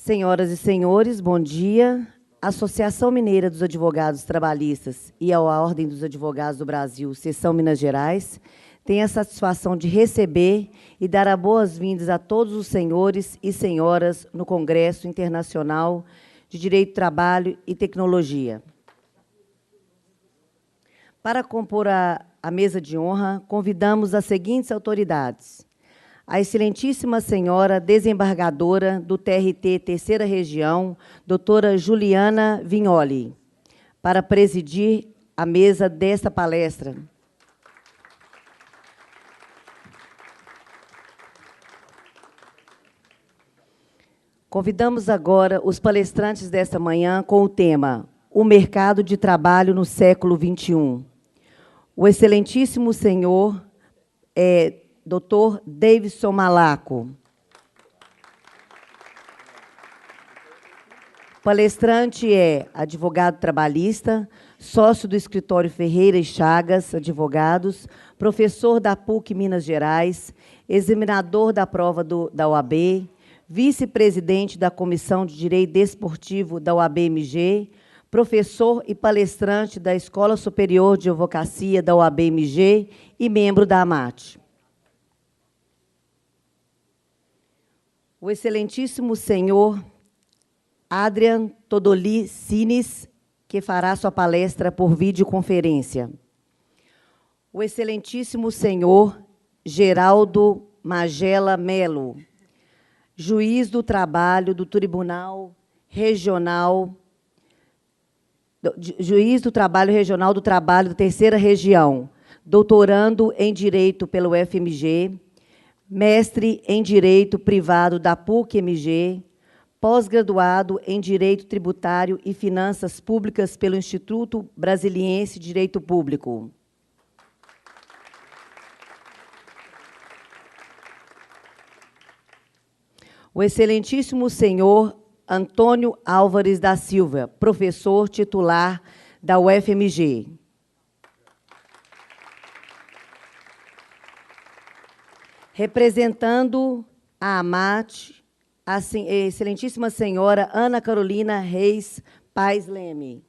Senhoras e senhores, bom dia. A Associação Mineira dos Advogados Trabalhistas e a Ordem dos Advogados do Brasil, Seção Minas Gerais, tem a satisfação de receber e dar as boas-vindas a todos os senhores e senhoras no Congresso Internacional de Direito do Trabalho e Tecnologia. Para compor a mesa de honra, convidamos as seguintes autoridades: a excelentíssima senhora desembargadora do TRT Terceira Região, doutora Juliana Vignoli, para presidir a mesa desta palestra. Convidamos agora os palestrantes desta manhã com o tema O Mercado de Trabalho no Século XXI. O excelentíssimo senhor Dr. Davidson Malaco. O palestrante é advogado trabalhista, sócio do escritório Ferreira e Chagas Advogados, professor da PUC Minas Gerais, examinador da prova da OAB, vice-presidente da Comissão de Direito Desportivo da OAB-MG, professor e palestrante da Escola Superior de Advocacia da OAB-MG e membro da AMAT. O excelentíssimo senhor Adrian Todoli Sines, que fará sua palestra por videoconferência. O excelentíssimo senhor Geraldo Magela Melo, juiz do trabalho do Tribunal Regional, juiz do Trabalho Regional do Trabalho da Terceira Região, doutorando em Direito pelo FMG, mestre em Direito Privado da PUC-MG, pós-graduado em Direito Tributário e Finanças Públicas pelo Instituto Brasiliense de Direito Público. O excelentíssimo senhor Antônio Álvares da Silva, professor titular da UFMG. Representando a AMAT, a excelentíssima senhora Ana Carolina Reis Paes Leme.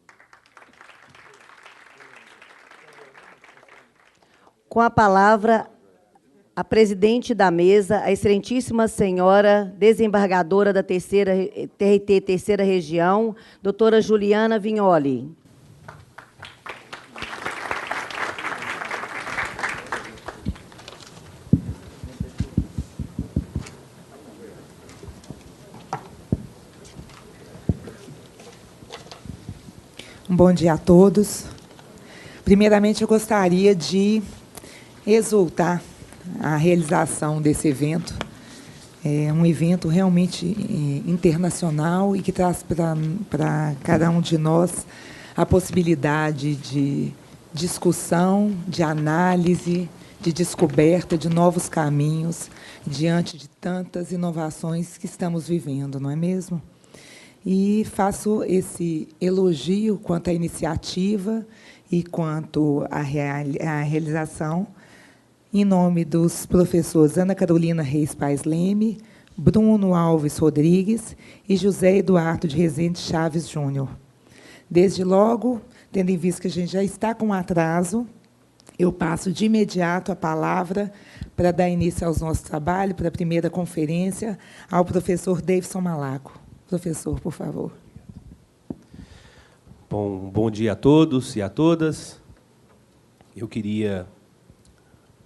Com a palavra, a presidente da mesa, a excelentíssima senhora desembargadora da TRT Terceira Região, doutora Juliana Vignoli. Bom dia a todos. Primeiramente, eu gostaria de exultar a realização desse evento. É um evento realmente internacional e que traz para cada um de nós a possibilidade de discussão, de análise, de descoberta de novos caminhos diante de tantas inovações que estamos vivendo, não é mesmo? E faço esse elogio quanto à iniciativa e quanto à realização em nome dos professores Ana Carolina Reis Paes Leme, Bruno Alves Rodrigues e José Eduardo de Rezende Chaves Júnior. Desde logo, tendo em vista que a gente já está com atraso, eu passo de imediato a palavra para dar início aos nossos trabalhos, para a primeira conferência, ao professor Davidson Malaco. Professor, por favor. Bom dia a todos e a todas. Eu queria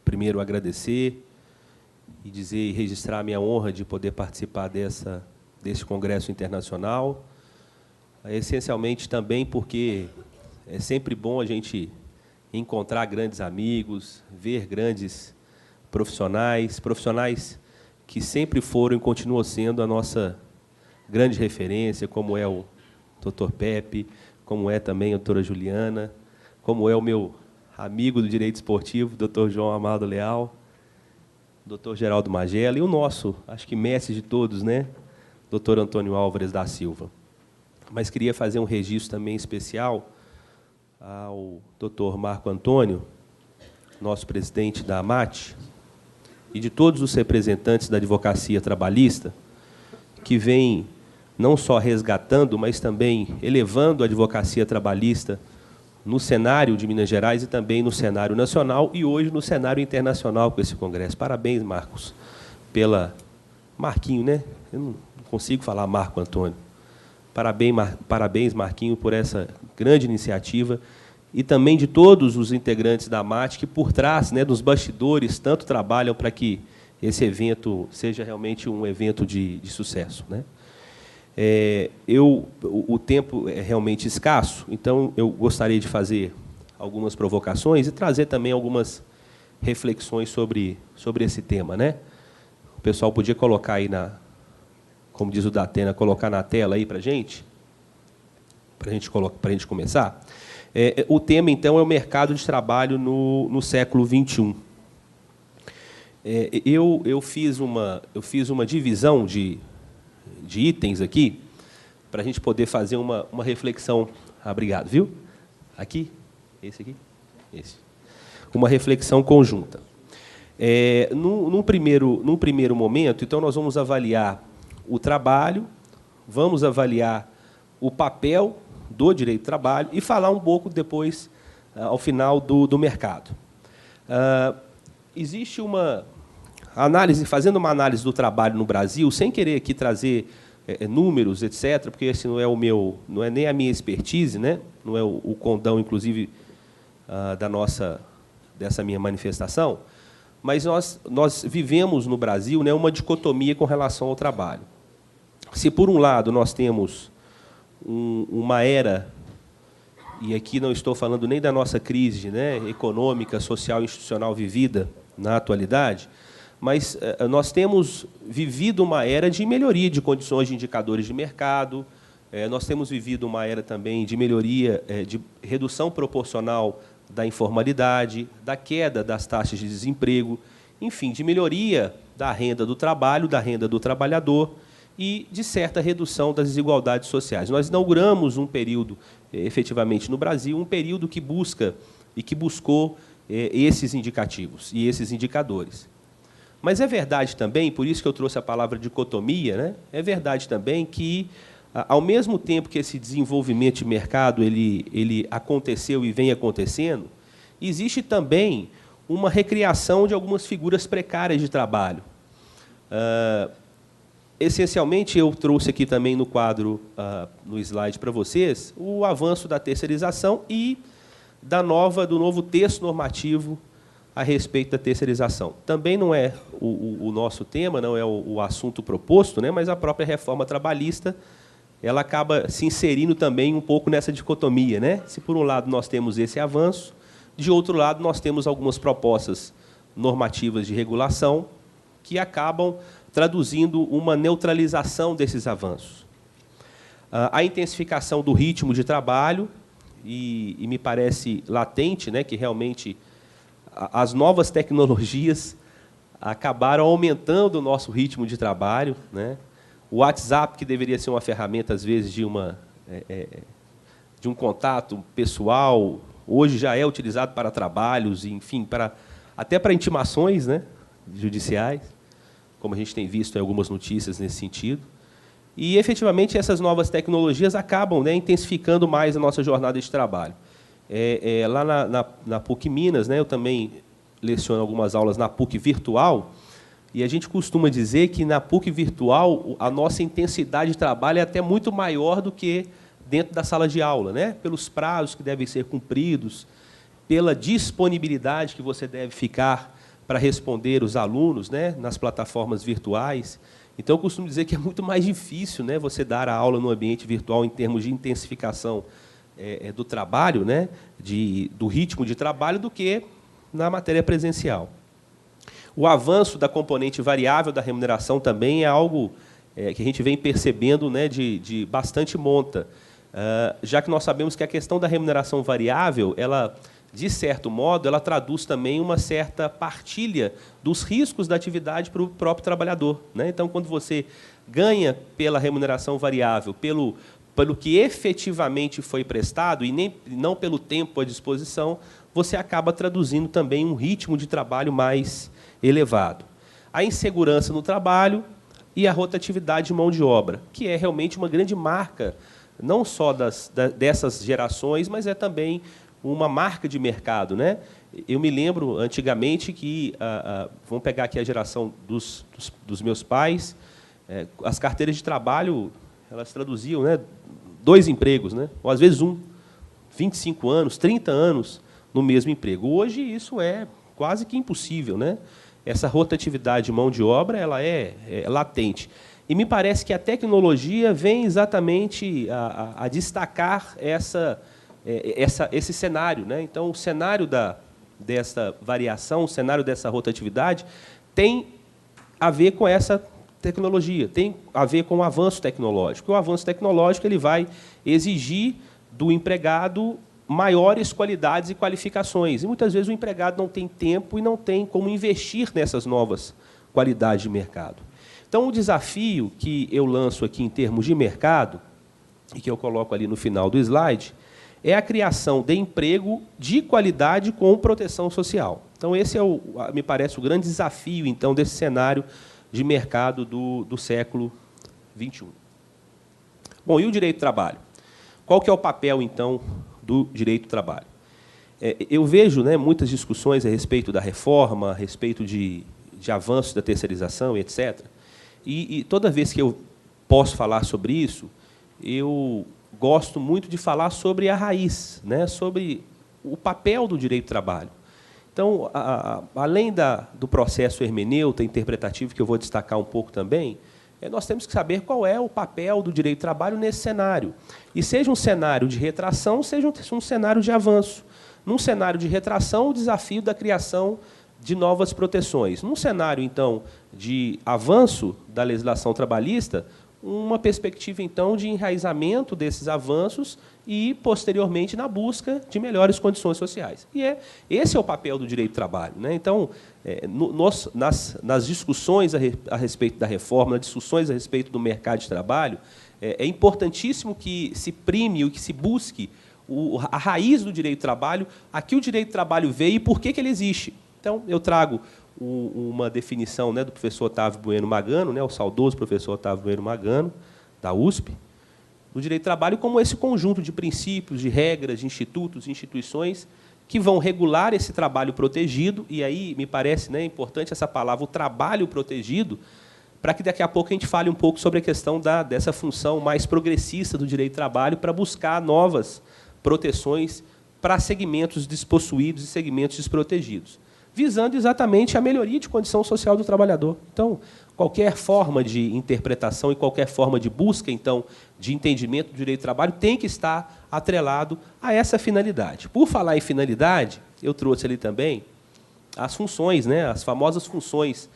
primeiro agradecer e dizer e registrar a minha honra de poder participar desse congresso internacional, essencialmente também porque é sempre bom a gente encontrar grandes amigos, ver grandes profissionais que sempre foram e continuam sendo a nossa grande referência, como é o Dr. Pepe, como é também a doutora Juliana, como é o meu amigo do direito esportivo, Dr. João Amado Leal, Dr. Geraldo Magela, e o nosso, acho que mestre de todos, né, Dr. Antônio Álvares da Silva. Mas queria fazer um registro também especial ao Dr. Marco Antônio, nosso presidente da AMAT, e de todos os representantes da advocacia trabalhista, que vêm não só resgatando, mas também elevando a advocacia trabalhista no cenário de Minas Gerais e também no cenário nacional e hoje no cenário internacional com esse congresso. Parabéns, Marcos, pela... Marquinho, né? Eu não consigo falar Marco Antônio. Parabéns, Marquinho, por essa grande iniciativa e também de todos os integrantes da MAT que, por trás, né, dos bastidores, tanto trabalham para que esse evento seja realmente um evento de sucesso, né? O tempo é realmente escasso, então eu gostaria de fazer algumas provocações e trazer também algumas reflexões sobre esse tema, né? O pessoal podia colocar aí como diz o Datena, colocar na tela aí para a gente começar. O tema, então, é o mercado de trabalho no século XXI. Eu fiz uma divisão de itens aqui para a gente poder fazer uma reflexão. Obrigado, viu? Aqui? Esse aqui? Esse. Uma reflexão conjunta. Num primeiro momento, então, nós vamos avaliar o trabalho, vamos avaliar o papel do direito do trabalho e falar um pouco depois, ao final, do mercado. Existe uma análise, fazendo uma análise do trabalho no Brasil, sem querer aqui trazer números, etc., porque esse não é nem a minha expertise, né? Não é o condão, inclusive, dessa minha manifestação, mas nós vivemos no Brasil, né, uma dicotomia com relação ao trabalho. Se, por um lado, nós temos uma era, e aqui não estou falando nem da nossa crise, né, econômica, social e institucional vivida na atualidade, mas nós temos vivido uma era de melhoria de condições de indicadores de mercado, nós temos vivido uma era também de melhoria, de redução proporcional da informalidade, da queda das taxas de desemprego, enfim, de melhoria da renda do trabalho, da renda do trabalhador e de certa redução das desigualdades sociais. Nós inauguramos um período, efetivamente, no Brasil, um período que busca e que buscou esses indicativos e esses indicadores. Mas é verdade também, por isso que eu trouxe a palavra dicotomia, né? É verdade também que, ao mesmo tempo que esse desenvolvimento de mercado ele aconteceu e vem acontecendo, existe também uma recriação de algumas figuras precárias de trabalho. Essencialmente, eu trouxe aqui também no quadro, no slide para vocês, o avanço da terceirização e do novo texto normativo a respeito da terceirização. Também não é o nosso tema, não é o assunto proposto, né, mas a própria reforma trabalhista ela acaba se inserindo também um pouco nessa dicotomia, né? Se, por um lado, nós temos esse avanço, de outro lado, nós temos algumas propostas normativas de regulação que acabam traduzindo uma neutralização desses avanços. A intensificação do ritmo de trabalho, e me parece latente, né, que realmente as novas tecnologias acabaram aumentando o nosso ritmo de trabalho, né? O WhatsApp, que deveria ser uma ferramenta, às vezes, de um contato pessoal, hoje já é utilizado para trabalhos, enfim, até para intimações, né, judiciais, como a gente tem visto em algumas notícias nesse sentido. E, efetivamente, essas novas tecnologias acabam, né, intensificando mais a nossa jornada de trabalho. Lá na PUC Minas, né, eu também leciono algumas aulas na PUC virtual, e a gente costuma dizer que, na PUC virtual, a nossa intensidade de trabalho é até muito maior do que dentro da sala de aula, né? Pelos prazos que devem ser cumpridos, pela disponibilidade que você deve ficar para responder os alunos, né, nas plataformas virtuais. Então, eu costumo dizer que é muito mais difícil, né, você dar a aula no ambiente virtual em termos de intensificação do trabalho, né, do ritmo de trabalho, do que na matéria presencial. O avanço da componente variável da remuneração também é algo que a gente vem percebendo, né, de bastante monta, já que nós sabemos que a questão da remuneração variável, ela, de certo modo, ela traduz também uma certa partilha dos riscos da atividade para o próprio trabalhador, né? Então, quando você ganha pela remuneração variável, pelo que efetivamente foi prestado, e não pelo tempo à disposição, você acaba traduzindo também um ritmo de trabalho mais elevado. A insegurança no trabalho, e a rotatividade de mão de obra, que é realmente uma grande marca, não só dessas gerações, mas é também uma marca de mercado, né? Eu me lembro, antigamente, que, vamos pegar aqui a geração dos meus pais, as carteiras de trabalho, elas traduziam, né, 2 empregos, né? Ou, às vezes, 25 anos, 30 anos no mesmo emprego. Hoje, isso é quase que impossível, né? Essa rotatividade de mão de obra ela é latente. E me parece que a tecnologia vem exatamente a destacar esse cenário, né? Então, o cenário dessa variação, o cenário dessa rotatividade, tem a ver com essa tecnologia, tem a ver com o avanço tecnológico. O avanço tecnológico ele vai exigir do empregado maiores qualidades e qualificações. E, muitas vezes, o empregado não tem tempo e não tem como investir nessas novas qualidades de mercado. Então, o desafio que eu lanço aqui em termos de mercado, e que eu coloco ali no final do slide, é a criação de emprego de qualidade com proteção social. Então, esse é, me parece, o grande desafio então, desse cenário de mercado do século XXI. Bom, e o direito do trabalho? Qual que é o papel, então, do direito do trabalho? Eu vejo, né, muitas discussões a respeito da reforma, a respeito de avanços da terceirização, etc. E toda vez que eu posso falar sobre isso, eu gosto muito de falar sobre a raiz, né, sobre o papel do direito do trabalho. Então, além do processo hermenêuta, interpretativo, que eu vou destacar um pouco também, nós temos que saber qual é o papel do direito do trabalho nesse cenário. E seja um cenário de retração, seja um cenário de avanço. Num cenário de retração, o desafio da criação de novas proteções. Num cenário, então, de avanço da legislação trabalhista, uma perspectiva, então, de enraizamento desses avanços e, posteriormente, na busca de melhores condições sociais. E esse é o papel do direito do trabalho, né? Então, nas discussões a respeito da reforma, nas discussões a respeito do mercado de trabalho, é importantíssimo que se prime, que se busque a raiz do direito do trabalho, a que o direito do trabalho veio e por que ele existe. Então, eu trago uma definição, né, do professor Otávio Bueno Magano, né, o saudoso professor Otávio Bueno Magano, da USP, do direito do trabalho como esse conjunto de princípios, de regras, de institutos, de instituições que vão regular esse trabalho protegido, e aí me parece, né, importante essa palavra, o trabalho protegido, para que daqui a pouco a gente fale um pouco sobre a questão dessa função mais progressista do direito do trabalho para buscar novas proteções para segmentos despossuídos e segmentos desprotegidos, visando exatamente a melhoria de condição social do trabalhador. Então, qualquer forma de interpretação e qualquer forma de busca, então, de entendimento do direito do trabalho tem que estar atrelado a essa finalidade. Por falar em finalidade, eu trouxe ali também as funções, né, as famosas funções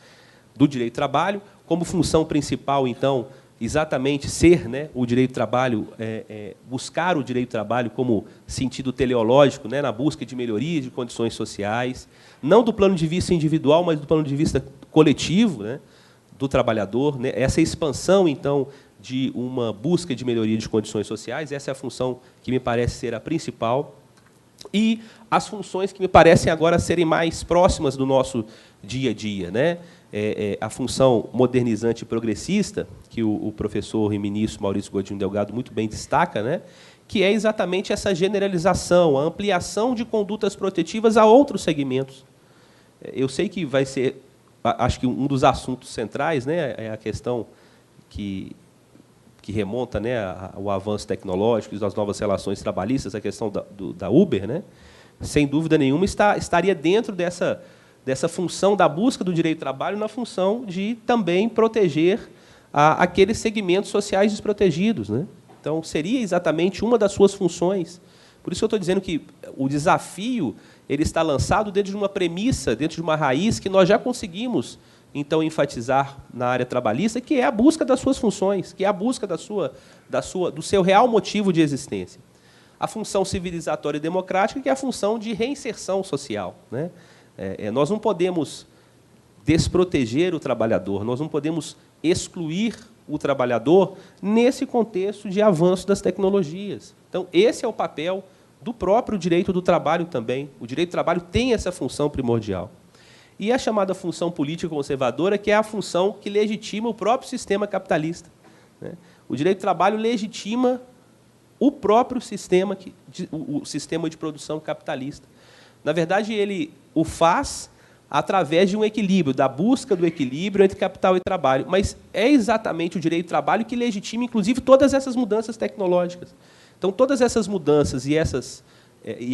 do direito do trabalho, como função principal, então, exatamente ser, né, o direito do trabalho, buscar o direito do trabalho como sentido teleológico, né, na busca de melhoria de condições sociais, não do plano de vista individual, mas do plano de vista coletivo, né, do trabalhador, né, essa expansão, então, de uma busca de melhoria de condições sociais, essa é a função que me parece ser a principal, e as funções que me parecem agora serem mais próximas do nosso dia a dia, né? A função modernizante e progressista, que o professor e ministro Maurício Godinho Delgado muito bem destaca, né? Que é exatamente essa generalização, a ampliação de condutas protetivas a outros segmentos. Eu sei que vai ser, acho que um dos assuntos centrais, né, é a questão que remonta, né, ao avanço tecnológico e das novas relações trabalhistas, a questão da Uber, né? Sem dúvida nenhuma, estaria dentro dessa função da busca do direito do trabalho, na função de também proteger aqueles segmentos sociais desprotegidos, né? Então, seria exatamente uma das suas funções. Por isso que eu estou dizendo que o desafio ele está lançado dentro de uma premissa, dentro de uma raiz que nós já conseguimos, então, enfatizar na área trabalhista, que é a busca das suas funções, que é a busca do seu real motivo de existência. A função civilizatória e democrática, que é a função de reinserção social, né? Nós não podemos desproteger o trabalhador, nós não podemos excluir o trabalhador nesse contexto de avanço das tecnologias. Então, esse é o papel do próprio direito do trabalho também. O direito do trabalho tem essa função primordial. e a chamada função política conservadora, que é a função que legitima o próprio sistema capitalista, né? O direito do trabalho legitima o próprio sistema, o sistema de produção capitalista. Na verdade, ele o faz através de um equilíbrio, da busca do equilíbrio entre capital e trabalho. Mas é exatamente o direito do trabalho que legitima, inclusive, todas essas mudanças tecnológicas. Então, todas essas mudanças e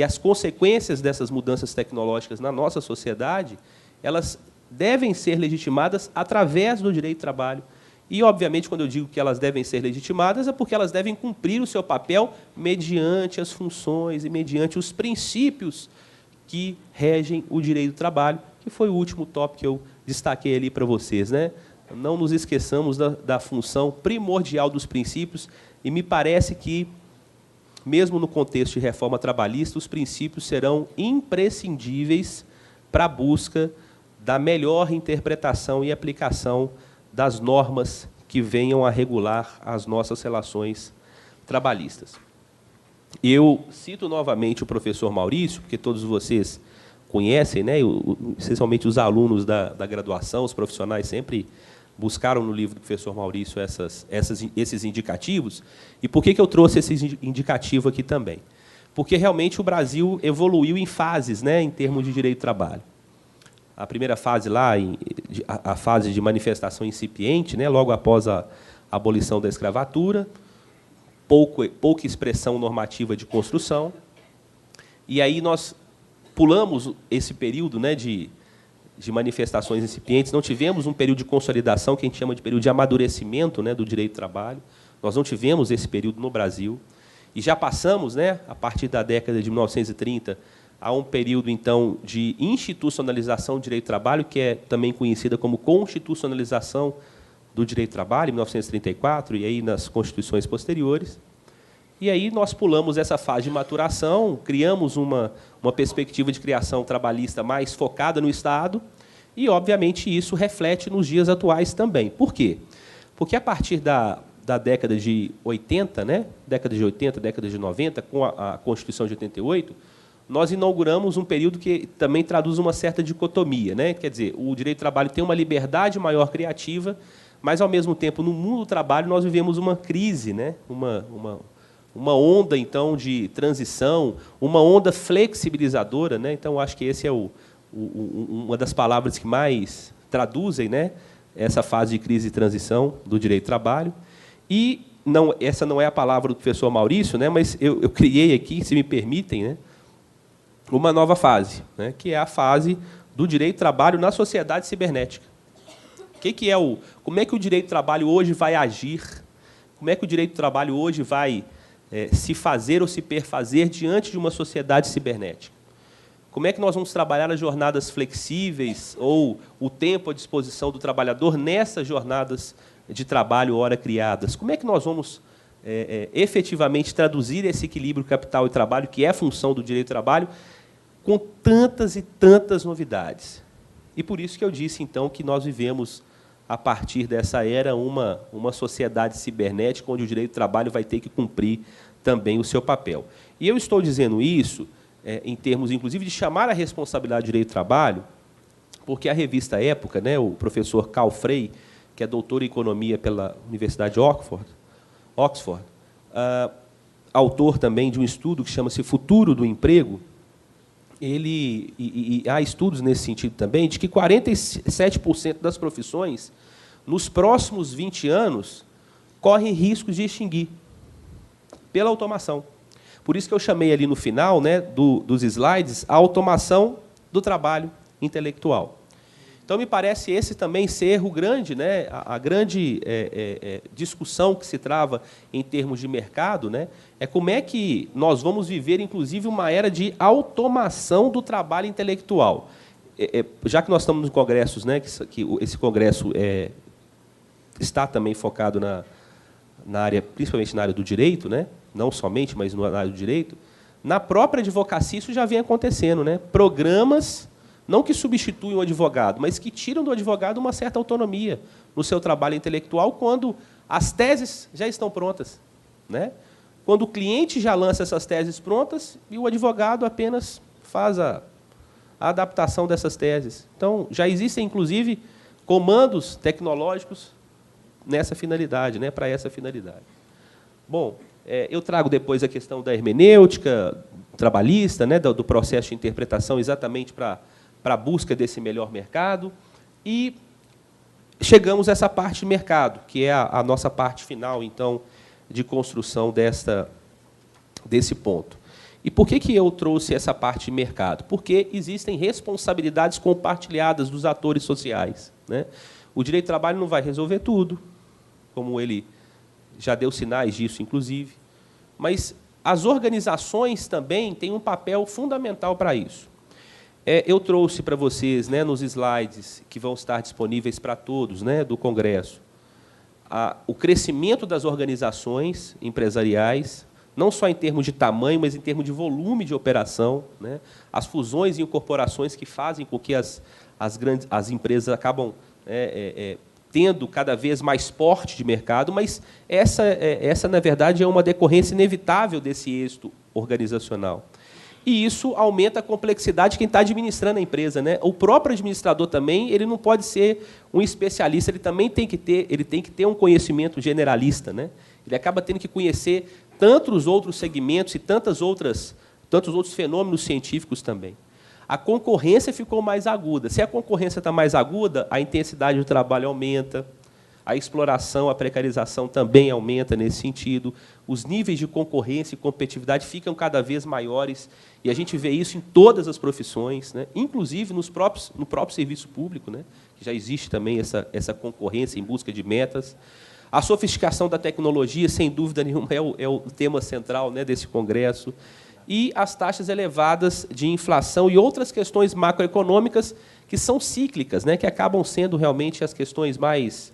as consequências dessas mudanças tecnológicas na nossa sociedade, elas devem ser legitimadas através do direito do trabalho. E, obviamente, quando eu digo que elas devem ser legitimadas, é porque elas devem cumprir o seu papel mediante as funções e mediante os princípios que regem o direito do trabalho, que foi o último tópico que eu destaquei ali para vocês, né? Não nos esqueçamos da função primordial dos princípios, e me parece que, mesmo no contexto de reforma trabalhista, os princípios serão imprescindíveis para a busca da melhor interpretação e aplicação das normas que venham a regular as nossas relações trabalhistas. Eu cito novamente o professor Maurício, porque todos vocês conhecem, né? Essencialmente os alunos da graduação, os profissionais sempre buscaram no livro do professor Maurício esses indicativos. E por que eu trouxe esse indicativo aqui também? Porque realmente o Brasil evoluiu em fases, né, em termos de direito do trabalho. A primeira fase lá, a fase de manifestação incipiente, né, logo após a abolição da escravatura, pouca expressão normativa de construção, e aí nós pulamos esse período, né, de manifestações incipientes, não tivemos um período de consolidação, que a gente chama de período de amadurecimento, né, do direito do trabalho, nós não tivemos esse período no Brasil, e já passamos, né, a partir da década de 1930, a um período, então, de institucionalização do direito do trabalho, que é também conhecida como constitucionalização do direito do trabalho, em 1934, e aí nas constituições posteriores. E aí nós pulamos essa fase de maturação, criamos uma perspectiva de criação trabalhista mais focada no Estado, e, obviamente, isso reflete nos dias atuais também. Por quê? Porque, a partir da década de 80, né, década de 90, com a Constituição de 88, nós inauguramos um período que também traduz uma certa dicotomia, né? Quer dizer, o direito do trabalho tem uma liberdade maior criativa, mas, ao mesmo tempo, no mundo do trabalho, nós vivemos uma crise, né? Uma onda, então, de transição, uma onda flexibilizadora, né? Então, acho que esse é uma das palavras que mais traduzem, né, essa fase de crise e transição do direito do trabalho. E essa não é a palavra do professor Maurício, né, mas eu criei aqui, se me permitem, né, uma nova fase, né, que é a fase do direito do trabalho na sociedade cibernética. Como é que o direito do trabalho hoje vai agir? Como é que o direito do trabalho hoje vai se fazer ou se perfazer diante de uma sociedade cibernética? Como é que nós vamos trabalhar as jornadas flexíveis ou o tempo à disposição do trabalhador nessas jornadas de trabalho hora criadas? Como é que nós vamos efetivamente traduzir esse equilíbrio capital e trabalho, que é função do direito do trabalho, com tantas e tantas novidades? E por isso que eu disse, então, que nós vivemos, a partir dessa era, uma sociedade cibernética, onde o direito do trabalho vai ter que cumprir também o seu papel. E eu estou dizendo isso em termos, inclusive, de chamar a responsabilidade do direito do trabalho, porque a revista Época, né, o professor Carl Frey, que é doutor em economia pela Universidade de Oxford, autor também de um estudo que chama-se Futuro do Emprego, há estudos nesse sentido também, de que 47% das profissões, nos próximos 20 anos, correm riscos de extinguir pela automação. Por isso que eu chamei ali no final, né, dos slides, a automação do trabalho intelectual. Então, me parece esse também ser o grande, né, a grande discussão que se trava em termos de mercado, né, é como é que nós vamos viver, inclusive, uma era de automação do trabalho intelectual. Já que nós estamos nos congressos, né, que esse congresso está também focado na área, principalmente na área do direito, né, não somente, mas na área do direito, na própria advocacia isso já vem acontecendo, né, programas não que substituem o advogado, mas que tiram do advogado uma certa autonomia no seu trabalho intelectual quando as teses já estão prontas, né? Quando o cliente já lança essas teses prontas e o advogado apenas faz a adaptação dessas teses. Então, já existem, inclusive, comandos tecnológicos nessa finalidade, né, para essa finalidade. Bom, eu trago depois a questão da hermenêutica trabalhista, né, do processo de interpretação, exatamente para a busca desse melhor mercado, e chegamos a essa parte de mercado, que é a nossa parte final, então, de construção desse ponto. E por que eu trouxe essa parte de mercado? Porque existem responsabilidades compartilhadas dos atores sociais, né? O direito do trabalho não vai resolver tudo, como ele já deu sinais disso, inclusive, mas as organizações também têm um papel fundamental para isso. Eu trouxe para vocês, né, nos slides que vão estar disponíveis para todos, né, do Congresso, o crescimento das organizações empresariais, não só em termos de tamanho, mas em termos de volume de operação, né, as fusões e incorporações que fazem com que as empresas acabam tendo cada vez mais porte de mercado, mas essa, na verdade, é uma decorrência inevitável desse êxito organizacional. E isso aumenta a complexidade de quem está administrando a empresa, né? O próprio administrador também, ele não pode ser um especialista, ele também tem que ter um conhecimento generalista, né? Ele acaba tendo que conhecer tantos outros segmentos e tantos outros fenômenos científicos também. A concorrência ficou mais aguda. Se a concorrência está mais aguda, a intensidade do trabalho aumenta, a exploração, a precarização também aumenta nesse sentido, os níveis de concorrência e competitividade ficam cada vez maiores, e a gente vê isso em todas as profissões, né? Inclusive no próprio serviço público, né? Que já existe também essa concorrência em busca de metas. A sofisticação da tecnologia, sem dúvida nenhuma, é o tema central, né, desse congresso, e as taxas elevadas de inflação e outras questões macroeconômicas que são cíclicas, né, que acabam sendo realmente as questões mais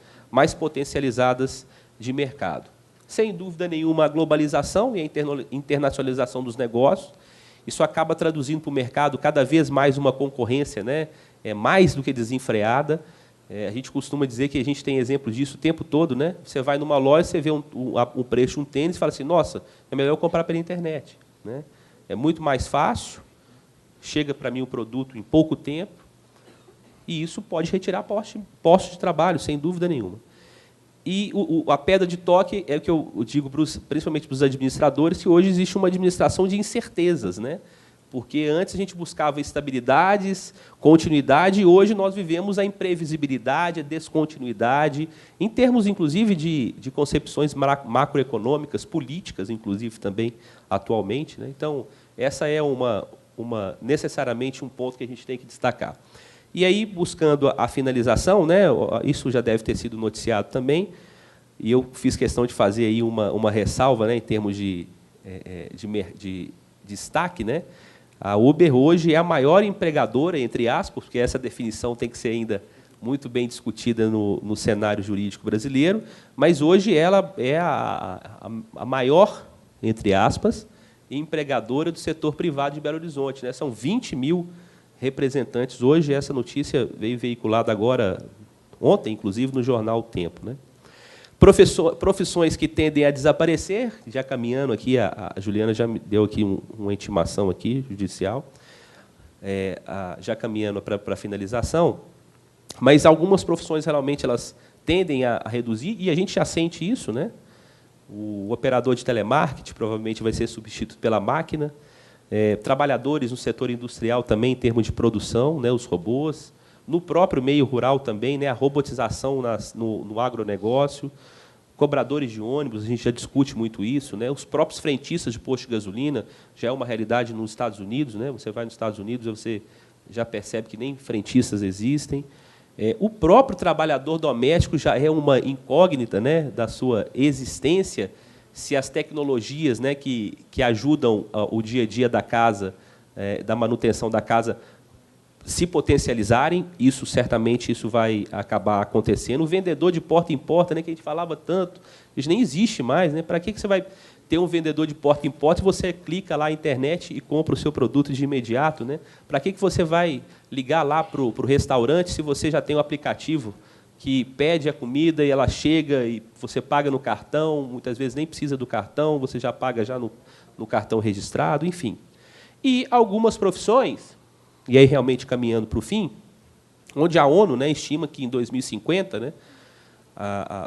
potencializadas de mercado. Sem dúvida nenhuma, a globalização e a internacionalização dos negócios, isso acaba traduzindo para o mercado cada vez mais uma concorrência, né, mais do que desenfreada. A gente costuma dizer que a gente tem exemplo disso o tempo todo, né? Você vai numa loja, você vê um preço de um tênis e fala assim, nossa, é melhor eu comprar pela internet, né? É muito mais fácil, chega para mim o produto em pouco tempo, e isso pode retirar postos de trabalho, sem dúvida nenhuma. E a pedra de toque é o que eu digo, principalmente para os administradores, que hoje existe uma administração de incertezas, né? Porque antes a gente buscava estabilidades, continuidade, e hoje nós vivemos a imprevisibilidade, a descontinuidade, em termos, inclusive, de concepções macroeconômicas, políticas, inclusive, também, atualmente, né? Então, essa é necessariamente um ponto que a gente tem que destacar. E aí, buscando a finalização, né, isso já deve ter sido noticiado também, e eu fiz questão de fazer aí uma ressalva, né, em termos de destaque, né? A Uber hoje é a maior empregadora, entre aspas, porque essa definição tem que ser ainda muito bem discutida no cenário jurídico brasileiro, mas hoje ela é a maior, entre aspas, empregadora do setor privado de Belo Horizonte, né? São 20 mil representantes. Hoje, essa notícia veio veiculada agora, ontem, inclusive, no jornal O Tempo, né? Profissões que tendem a desaparecer, já caminhando aqui, a Juliana já me deu aqui uma intimação aqui, judicial, já caminhando para a finalização, mas algumas profissões realmente elas tendem a reduzir, e a gente já sente isso, né? O operador de telemarketing provavelmente vai ser substituído pela máquina, trabalhadores no setor industrial também, em termos de produção, né, os robôs, no próprio meio rural também, né, a robotização no agronegócio, cobradores de ônibus, a gente já discute muito isso, né, os próprios frentistas de posto de gasolina, já é uma realidade nos Estados Unidos, né, você vai nos Estados Unidos e você já percebe que nem frentistas existem. O próprio trabalhador doméstico já é uma incógnita, né, da sua existência, se as tecnologias, né, que ajudam o dia a dia da casa, da manutenção da casa, se potencializarem, certamente isso vai acabar acontecendo. O vendedor de porta em porta, né, que a gente falava tanto, isso nem existe mais, né? Para que você vai ter um vendedor de porta em porta e você clica lá na internet e compra o seu produto de imediato, né? Para que você vai ligar lá para o restaurante se você já tem um aplicativo que pede a comida e ela chega e você paga no cartão, muitas vezes nem precisa do cartão, você já paga já no cartão registrado, enfim. E algumas profissões e aí realmente caminhando para o fim, onde a ONU, né, estima que em 2050, né,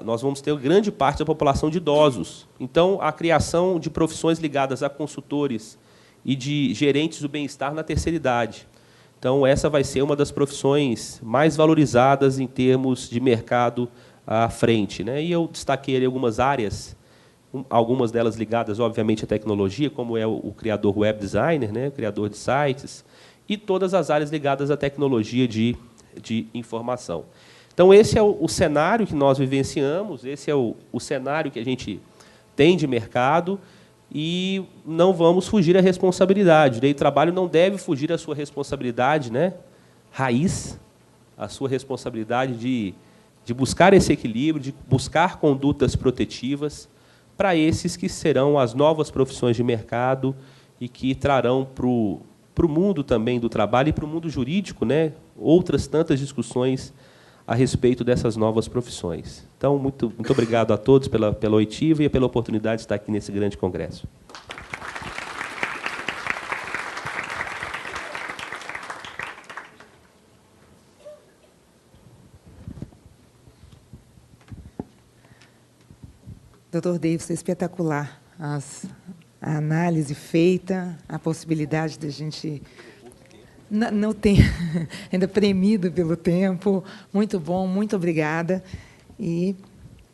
nós vamos ter grande parte da população de idosos. Então, a criação de profissões ligadas a consultores e de gerentes do bem-estar na terceira idade. Então, essa vai ser uma das profissões mais valorizadas em termos de mercado à frente, né? E eu destaquei ali algumas áreas, algumas delas ligadas, obviamente, à tecnologia, como é o criador web designer, né, o criador de sites, e todas as áreas ligadas à tecnologia de informação. Então, esse é o cenário que nós vivenciamos, esse é o cenário que a gente tem de mercado, e não vamos fugir à responsabilidade. O direito do trabalho não deve fugir à sua responsabilidade, né, raiz, a sua responsabilidade de buscar esse equilíbrio, de buscar condutas protetivas para esses que serão as novas profissões de mercado e que trarão para o mundo também do trabalho e para o mundo jurídico, né, outras tantas discussões a respeito dessas novas profissões. Então, muito obrigado a todos pela oitiva e pela oportunidade de estar aqui nesse grande congresso. Dr. Davis, é espetacular a análise feita, a possibilidade da gente... Não tem, ainda premido pelo tempo. Muito bom, muito obrigada. E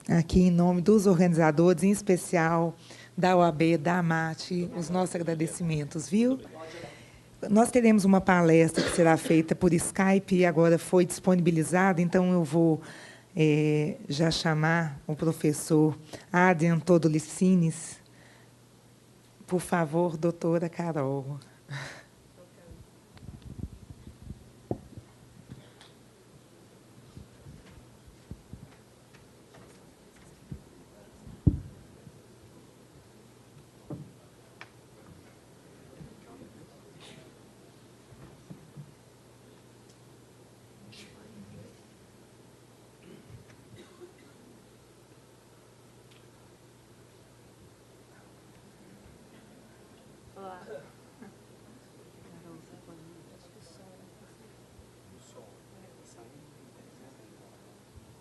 aqui, em nome dos organizadores, em especial da OAB, da AMAT, os nossos agradecimentos, viu? Nós teremos uma palestra que será feita por Skype e agora foi disponibilizada, então eu vou já chamar o professor Adrian Todolicines. Por favor, doutora Carol.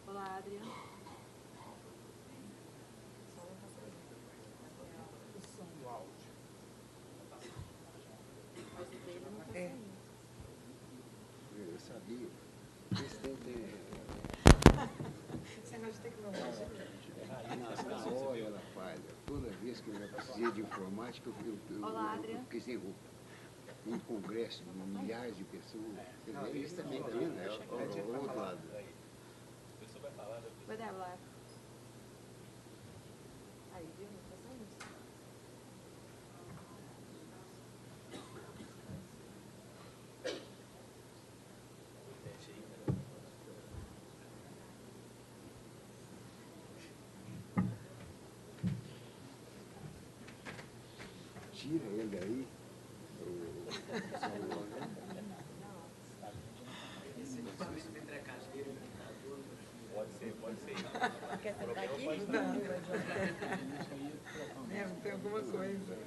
Olá, Adriana. Eu sabia. Esse negócio de tecnologia. Na hora ela falha. Toda vez que eu já precisei de informática, eu fiquei sem roupa. Um congresso de milhares de pessoas. Isso também, tá vendo? É o outro lado. Vai dar lá. Aí, viu? Tira ele aí. Pode ser. Quer sentar aqui? Não, tem alguma coisa.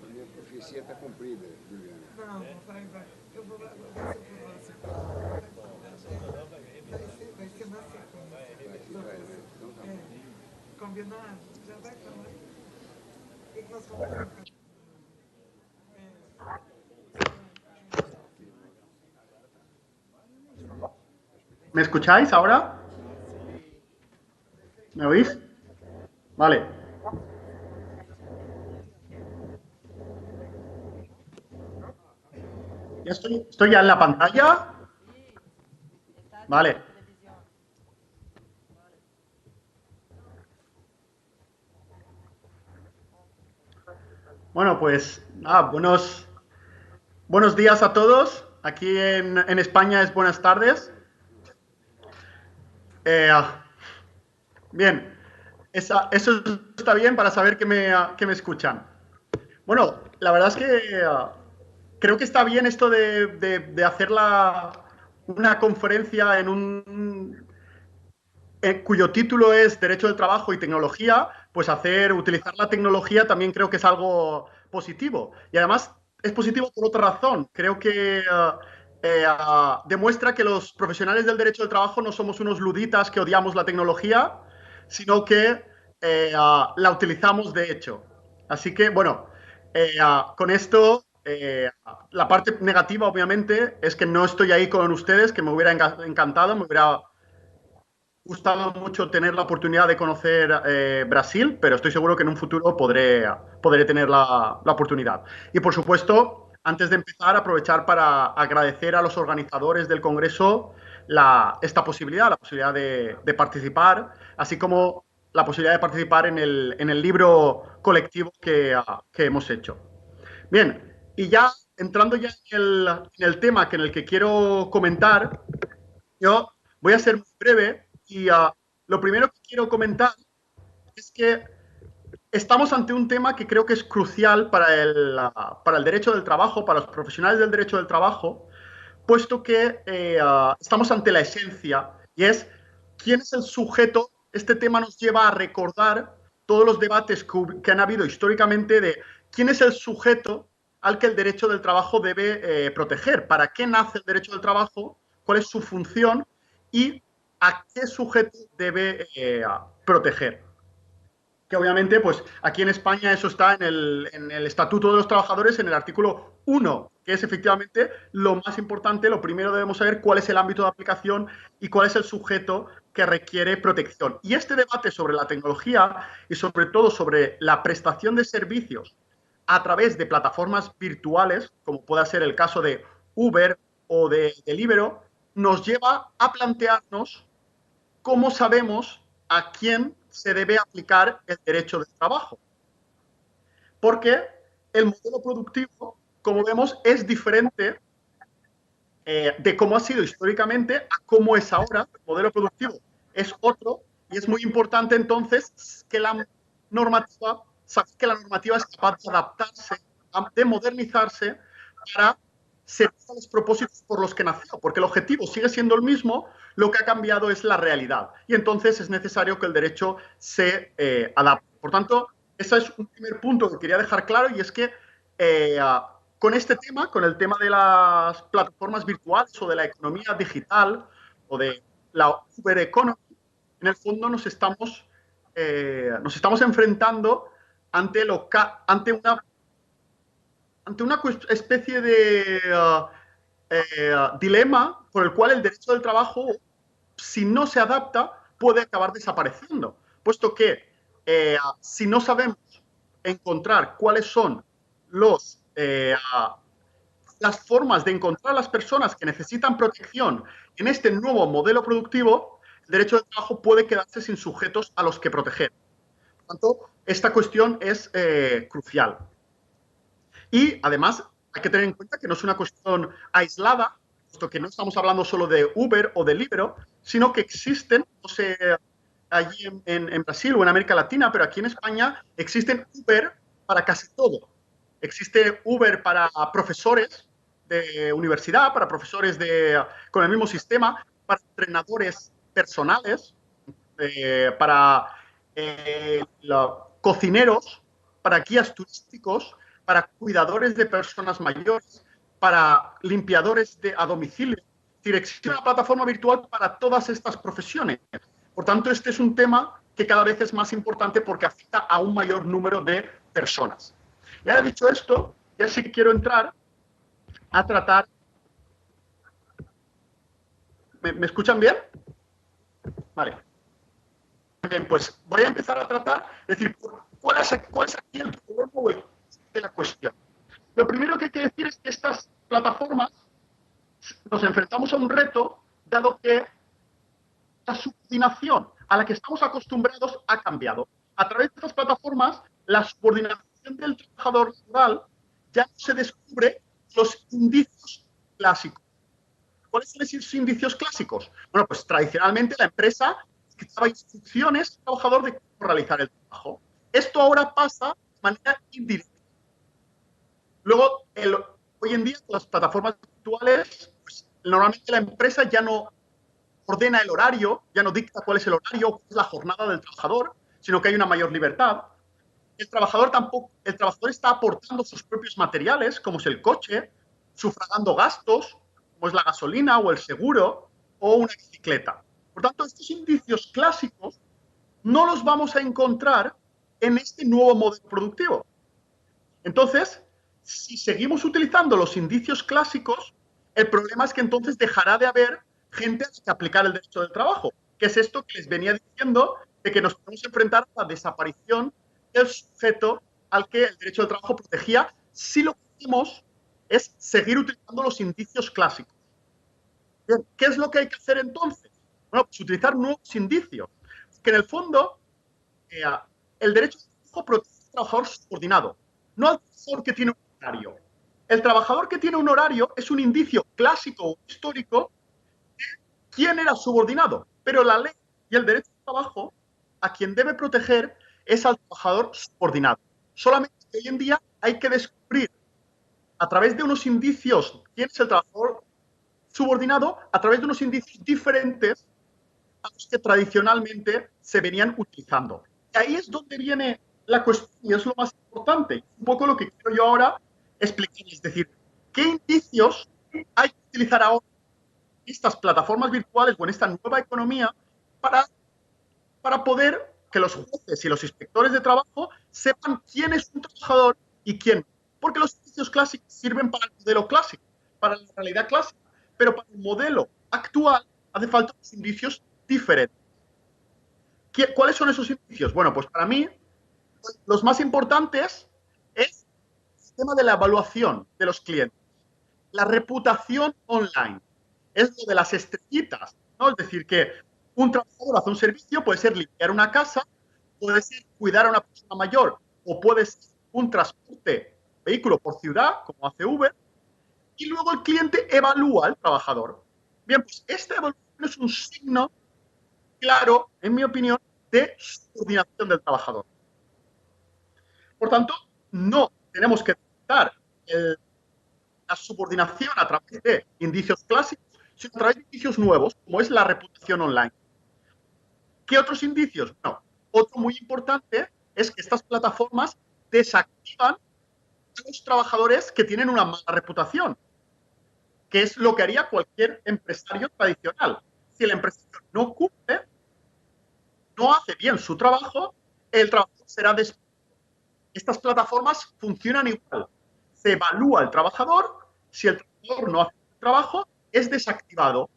A minha profecia está cumprida, Juliana. Não, vai. Eu vou ver se eu vai ser na sequência. Então tá bom. Combinado? Já vai falar. O que nós vamos fazer? ¿Me escucháis ahora? ¿Me oís? Vale. ¿Ya estoy ya en la pantalla? Vale. Bueno, pues nada, buenos días a todos. Aquí en España es buenas tardes. Bien, eso está bien para saber que me escuchan. Bueno, la verdad es que creo que está bien esto de hacer una conferencia cuyo título es Derecho del Trabajo y Tecnología, pues utilizar la tecnología también creo que es algo positivo. Y además es positivo por otra razón. Creo que demuestra que los profesionales del derecho del trabajo no somos unos luditas que odiamos la tecnología, sino que la utilizamos de hecho. Así que, bueno, con esto, la parte negativa, obviamente, es que no estoy ahí con ustedes, que me hubiera encantado, me hubiera gustado mucho tener la oportunidad de conocer Brasil, pero estoy seguro que en un futuro podré tener la oportunidad. Y por supuesto, antes de empezar, aprovechar para agradecer a los organizadores del Congreso esta posibilidad, la posibilidad de participar, así como la posibilidad de participar en el libro colectivo que hemos hecho. Bien, y ya entrando ya en el tema en el que quiero comentar, yo voy a ser muy breve y lo primero que quiero comentar es que estamos ante un tema que creo que es crucial para el derecho del trabajo, para los profesionales del derecho del trabajo, puesto que estamos ante la esencia y es quién es el sujeto. Este tema nos lleva a recordar todos los debates que han habido históricamente de quién es el sujeto al que el derecho del trabajo debe proteger, para qué nace el derecho del trabajo, cuál es su función y a qué sujeto debe proteger. Que obviamente, pues aquí en España eso está en el Estatuto de los Trabajadores, en el artículo 1, que es efectivamente lo más importante. Lo primero debemos saber cuál es el ámbito de aplicación y cuál es el sujeto que requiere protección. Y este debate sobre la tecnología y sobre todo sobre la prestación de servicios a través de plataformas virtuales, como pueda ser el caso de Uber o de Deliveroo, nos lleva a plantearnos cómo sabemos a quién se debe aplicar el derecho del trabajo. Porque el modelo productivo, como vemos, es diferente de cómo ha sido históricamente a cómo es ahora. El modelo productivo es otro y es muy importante entonces que la normativa es capaz de adaptarse, de modernizarse para servir a los propósitos por los que nació, porque el objetivo sigue siendo el mismo, lo que ha cambiado es la realidad. Y entonces es necesario que el derecho se adapte. Por tanto, ese es un primer punto que quería dejar claro, y es que con este tema, con el tema de las plataformas virtuales o de la economía digital o de la Uber Economy, en el fondo nos estamos enfrentando ante una especie de dilema por el cual el derecho del trabajo, si no se adapta, puede acabar desapareciendo, puesto que si no sabemos encontrar cuáles son las formas de encontrar a las personas que necesitan protección en este nuevo modelo productivo, el derecho del trabajo puede quedarse sin sujetos a los que proteger. Por tanto, esta cuestión es crucial. Y además hay que tener en cuenta que no es una cuestión aislada, puesto que no estamos hablando solo de Uber o de Deliveroo, sino que existen, no sé, allí en Brasil o en América Latina, pero aquí en España existen Uber para casi todo. Existe Uber para profesores de universidad, para profesores con el mismo sistema, para entrenadores personales, para cocineros, para guías turísticos, para cuidadores de personas mayores, para limpiadores a domicilio. Es decir, existe una plataforma virtual para todas estas profesiones. Por tanto, este es un tema que cada vez es más importante porque afecta a un mayor número de personas. Y ahora dicho esto, ya sí quiero entrar a tratar... ¿Me escuchan bien? Vale. Bien, pues voy a empezar a tratar, es decir, ¿cuál es aquí el problema de la cuestión? Lo primero que hay que decir es que estas plataformas nos enfrentamos a un reto, dado que la subordinación a la que estamos acostumbrados ha cambiado. A través de estas plataformas, la subordinación del trabajador laboral ya no se descubre los indicios clásicos. ¿Cuáles son esos indicios clásicos? Bueno, pues tradicionalmente la empresa daba instrucciones al trabajador de cómo realizar el trabajo. Esto ahora pasa de manera indirecta. Luego, hoy en día, las plataformas virtuales, pues, normalmente la empresa ya no ordena el horario, ya no dicta cuál es el horario, cuál es la jornada del trabajador, sino que hay una mayor libertad. el trabajador está aportando sus propios materiales, como es el coche, sufragando gastos, como es la gasolina o el seguro, o una bicicleta. Por tanto, estos indicios clásicos no los vamos a encontrar en este nuevo modelo productivo. Entonces, si seguimos utilizando los indicios clásicos, el problema es que entonces dejará de haber gente a la que aplicar el derecho del trabajo, que es esto que les venía diciendo de que nos podemos enfrentar a la desaparición del sujeto al que el derecho del trabajo protegía si lo que hacemos es seguir utilizando los indicios clásicos. Bien, ¿qué es lo que hay que hacer entonces? Bueno, pues utilizar nuevos indicios, que en el fondo el derecho del trabajo protege al trabajador subordinado, no al trabajador que tiene un horario. El trabajador que tiene un horario es un indicio clásico o histórico de quién era subordinado, pero la ley y el derecho del trabajo a quien debe proteger es al trabajador subordinado. Solamente que hoy en día hay que descubrir a través de unos indicios quién es el trabajador subordinado, a través de unos indicios diferentes a los que tradicionalmente se venían utilizando. Y ahí es donde viene la cuestión y es lo más importante. Un poco lo que quiero yo ahora explicar, es decir, ¿qué indicios hay que utilizar ahora en estas plataformas virtuales o en esta nueva economía para poder que los jueces y los inspectores de trabajo sepan quién es un trabajador y quién no? Porque los indicios clásicos sirven para el modelo clásico, para la realidad clásica, pero para el modelo actual hace falta unos indicios diferentes. ¿Cuáles son esos indicios? Bueno, pues para mí los más importantes es el sistema de la evaluación de los clientes, la reputación online, es lo de las estrellitas, ¿no? Es decir, que un trabajador hace un servicio, puede ser limpiar una casa, puede ser cuidar a una persona mayor o puede ser un transporte, vehículo por ciudad, como hace Uber, y luego el cliente evalúa al trabajador. Bien, pues esta evaluación es un signo claro, en mi opinión, de subordinación del trabajador. Por tanto, no tenemos que detectar la subordinación a través de indicios clásicos, sino a través de indicios nuevos, como es la reputación online. ¿Qué otros indicios? Bueno, otro muy importante es que estas plataformas desactivan a los trabajadores que tienen una mala reputación, que es lo que haría cualquier empresario tradicional. Si el empresario no cumple, no hace bien su trabajo, el trabajador será despedido. Estas plataformas funcionan igual. Se evalúa al trabajador, si el trabajador no hace el trabajo, es desactivado,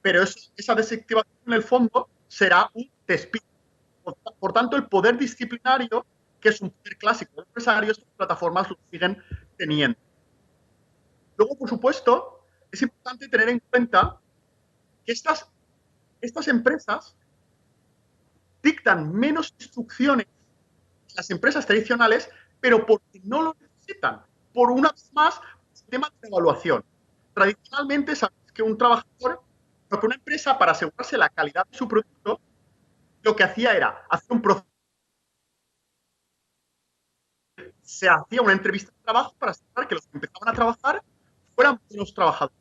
pero esa desactivación en el fondo será un despido. Por tanto, el poder disciplinario, que es un poder clásico del empresario, estas plataformas lo siguen teniendo. Luego, por supuesto, es importante tener en cuenta que estas empresas dictan menos instrucciones que las empresas tradicionales, pero porque no lo necesitan. Por una vez más, el tema de evaluación. Tradicionalmente, sabes que un trabajador, o que una empresa, para asegurarse la calidad de su producto, lo que hacía era hacer un proceso. Se hacía una entrevista de trabajo para asegurar que los que empezaban a trabajar fueran buenos trabajadores.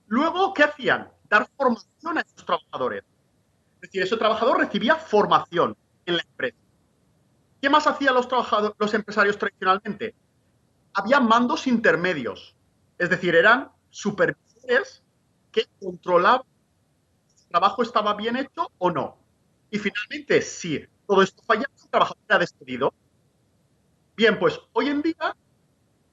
Luego, ¿qué hacían? Dar formación a esos trabajadores. Es decir, ese trabajador recibía formación en la empresa. ¿Qué más hacían los empresarios tradicionalmente? Había mandos intermedios. Es decir, eran supervisores que controlaban si el trabajo estaba bien hecho o no. Y finalmente, si todo esto fallaba, el trabajador era despedido. Bien, pues hoy en día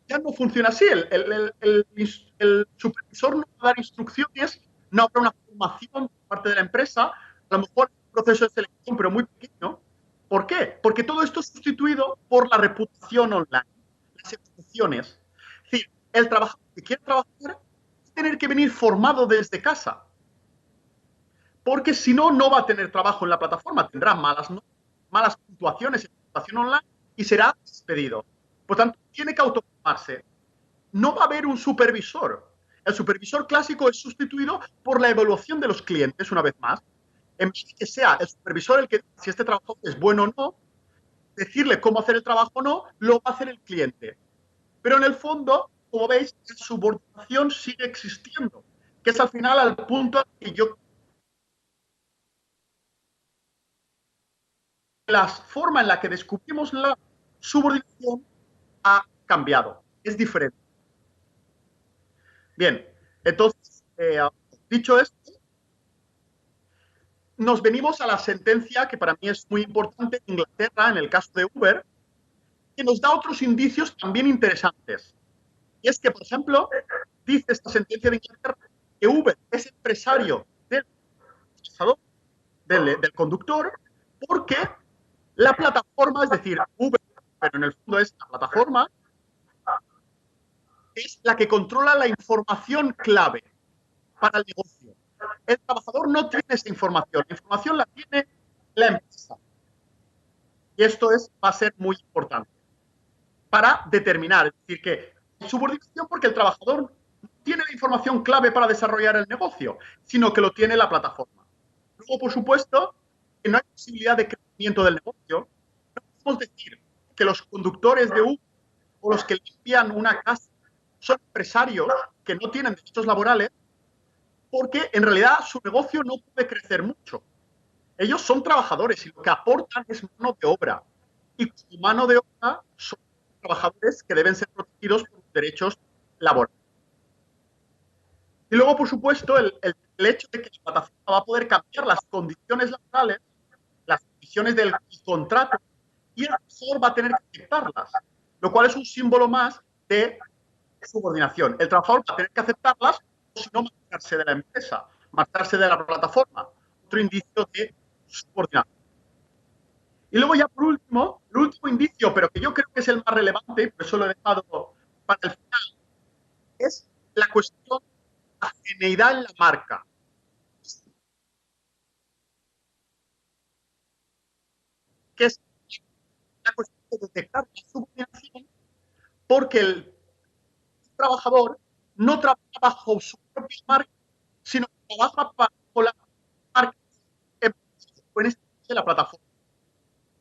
ya no funciona así. El supervisor no va a dar instrucciones, no habrá una formación por parte de la empresa, a lo mejor un proceso de selección, pero muy pequeño. ¿Por qué? Porque todo esto es sustituido por la reputación online, las evaluaciones. Es decir, el trabajador que quiere trabajar va a tener que venir formado desde casa. Porque si no, no va a tener trabajo en la plataforma, tendrá malas puntuaciones en la reputación online y será despedido. Por tanto, tiene que autoformarse. No va a haber un supervisor. El supervisor clásico es sustituido por la evaluación de los clientes, una vez más. En vez de que sea el supervisor el que diga si este trabajo es bueno o no, decirle cómo hacer el trabajo o no, lo va a hacer el cliente. Pero en el fondo, como veis, la subordinación sigue existiendo, que es al final al punto al que yo la forma en la que descubrimos la subordinación ha cambiado, es diferente. Bien, entonces, dicho esto, nos venimos a la sentencia que para mí es muy importante en Inglaterra, en el caso de Uber, que nos da otros indicios también interesantes. Y es que, por ejemplo, dice esta sentencia de Inglaterra que Uber es empresario del conductor porque la plataforma, es decir, Uber, pero en el fondo es la plataforma, es la que controla la información clave para el negocio. El trabajador no tiene esa información, la información la tiene la empresa. Y esto va a ser muy importante para determinar, es decir, que hay subordinación porque el trabajador no tiene la información clave para desarrollar el negocio, sino que lo tiene la plataforma. Luego, por supuesto, que no hay posibilidad de crecimiento del negocio. No podemos decir que los conductores de Uber o los que limpian una casa son empresarios que no tienen derechos laborales, porque en realidad su negocio no puede crecer mucho. Ellos son trabajadores y lo que aportan es mano de obra. Y como mano de obra son trabajadores que deben ser protegidos por los derechos laborales. Y luego, por supuesto, el hecho de que la plataforma va a poder cambiar las condiciones laborales, las condiciones del contrato, y el trabajador va a tener que aceptarlas, lo cual es un símbolo más de subordinación. El trabajador va a tener que aceptarlas o si no marcharse de la empresa, marcharse de la plataforma. Otro indicio de subordinación. Y luego ya por último, el último indicio, pero que yo creo que es el más relevante, y por eso lo he dejado para el final, es la cuestión de la geneidad en la marca. Que es la cuestión de detectar la subordinación porque el trabajador no trabaja bajo su propia marca, sino que trabaja bajo la marca en este caso de la plataforma.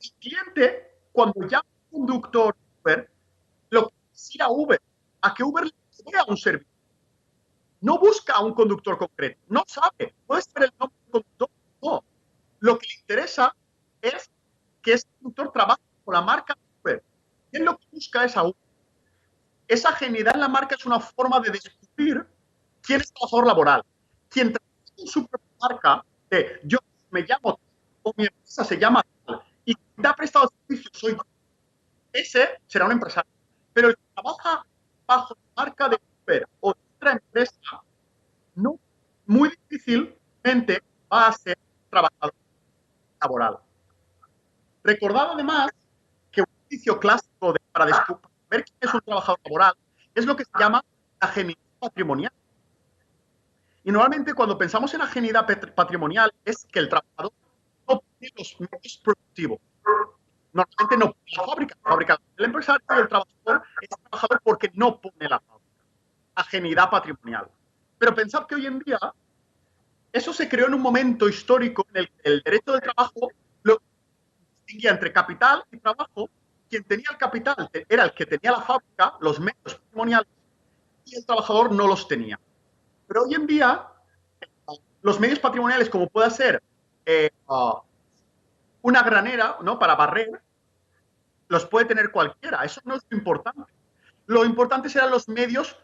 El cliente, cuando llama a un conductor Uber, lo que es ir a Uber, a que Uber le provea un servicio. No busca a un conductor concreto, no sabe, puede ser el nombre del conductor, no. Lo que le interesa es que ese conductor trabaje con la marca Uber. Y él lo que busca es a Uber. Esa genuinidad en la marca es una forma de descubrir quién es trabajador laboral. Quien trabaja en su propia marca, de yo me llamo o mi empresa se llama tal, y quien te ha prestado servicio soy yo, ese será un empresario. Pero el que trabaja bajo la marca de Uber o de otra empresa, no, muy difícilmente va a ser trabajador laboral. Recordad además que un indicio clásico para ver quién es un trabajador laboral es lo que se llama la genuinidad patrimonial. Y normalmente cuando pensamos en la genuinidad patrimonial es que el trabajador no tiene los medios productivos. Normalmente no pone la fábrica del empresario y el trabajador es trabajador porque no pone la fábrica. La genuinidad patrimonial. Pero pensad que hoy en día eso se creó en un momento histórico en el que el derecho del trabajo lo distinguía entre capital y trabajo. Quien tenía el capital era el que tenía la fábrica, los medios patrimoniales, y el trabajador no los tenía. Pero hoy en día, los medios patrimoniales, como pueda ser una granera, ¿no?, para barrer, los puede tener cualquiera. Eso no es lo importante. Lo importante serán los medios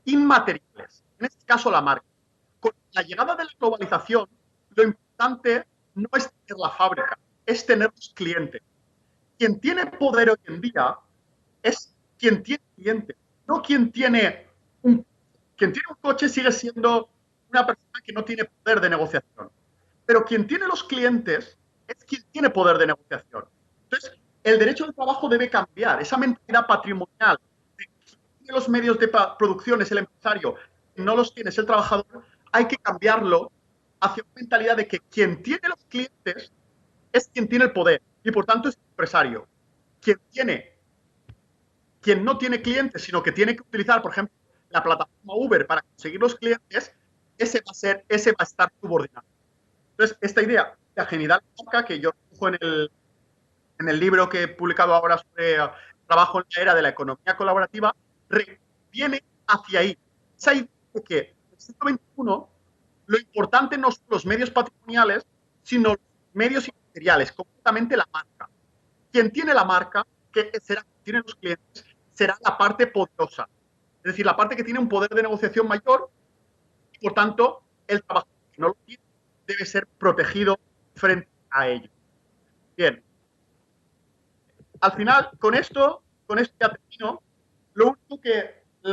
inmateriales, en este caso la marca. Con la llegada de la globalización, lo importante no es tener la fábrica, es tener los clientes. Quien tiene poder hoy en día es quien tiene clientes, no quien tiene un coche sigue siendo una persona que no tiene poder de negociación. Pero quien tiene los clientes es quien tiene poder de negociación. Entonces, el derecho del trabajo debe cambiar. Esa mentalidad patrimonial de quien tiene los medios de producción es el empresario, quien no los tiene es el trabajador, hay que cambiarlo hacia una mentalidad de que quien tiene los clientes es quien tiene el poder y por tanto es el empresario. Quien no tiene clientes, sino que tiene que utilizar, por ejemplo, la plataforma Uber para conseguir los clientes, ese va a estar subordinado. Entonces, esta idea, la genuinidad que yo dibujo en el libro que he publicado ahora sobre trabajo en la era de la economía colaborativa, viene hacia ahí. Esa idea de que en el siglo XXI lo importante no son los medios patrimoniales, sino los medios material, es completamente la marca. Quien tiene la marca, que será quien tiene los clientes, será la parte poderosa. Es decir, la parte que tiene un poder de negociación mayor y, por tanto, el trabajador que no lo tiene debe ser protegido frente a ello. Bien. Al final, con esto ya termino. Lo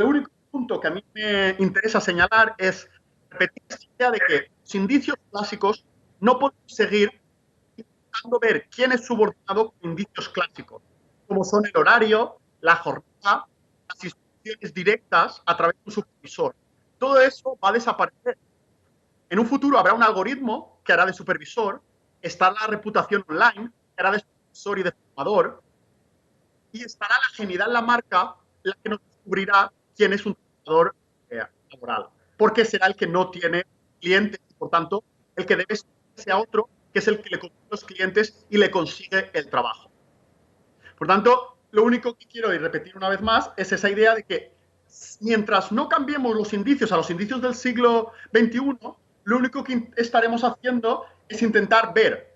único punto que a mí me interesa señalar es repetir esta idea de que los indicios clásicos no podemos seguir intentando ver quién es subordinado con indicios clásicos, como son el horario, la jornada, las instrucciones directas a través de un supervisor. Todo eso va a desaparecer. En un futuro habrá un algoritmo que hará de supervisor, estará la reputación online, que hará de supervisor y de formador, y estará la agilidad en la marca, la que nos descubrirá quién es un trabajador laboral, porque será el que no tiene clientes, y por tanto, el que debe ser a otro, que es el que le consigue los clientes y le consigue el trabajo. Por tanto, lo único que quiero, y repetir una vez más, es esa idea de que mientras no cambiemos los indicios a los indicios del siglo XXI, lo único que estaremos haciendo es intentar ver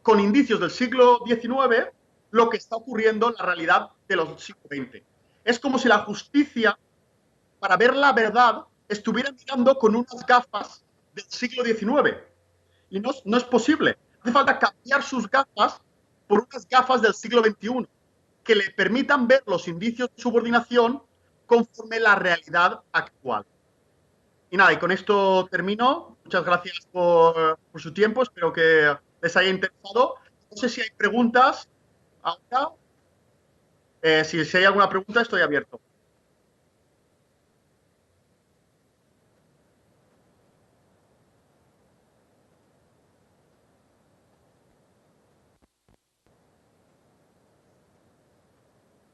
con indicios del siglo XIX lo que está ocurriendo en la realidad de los siglo XX. Es como si la justicia, para ver la verdad, estuviera mirando con unas gafas del siglo XIX. Y no es posible. Hace falta cambiar sus gafas por unas gafas del siglo XXI que le permitan ver los indicios de subordinación conforme la realidad actual. Y nada, y con esto termino. Muchas gracias por su tiempo. Espero que les haya interesado. No sé si hay preguntas ahora. Si hay alguna pregunta, estoy abierto.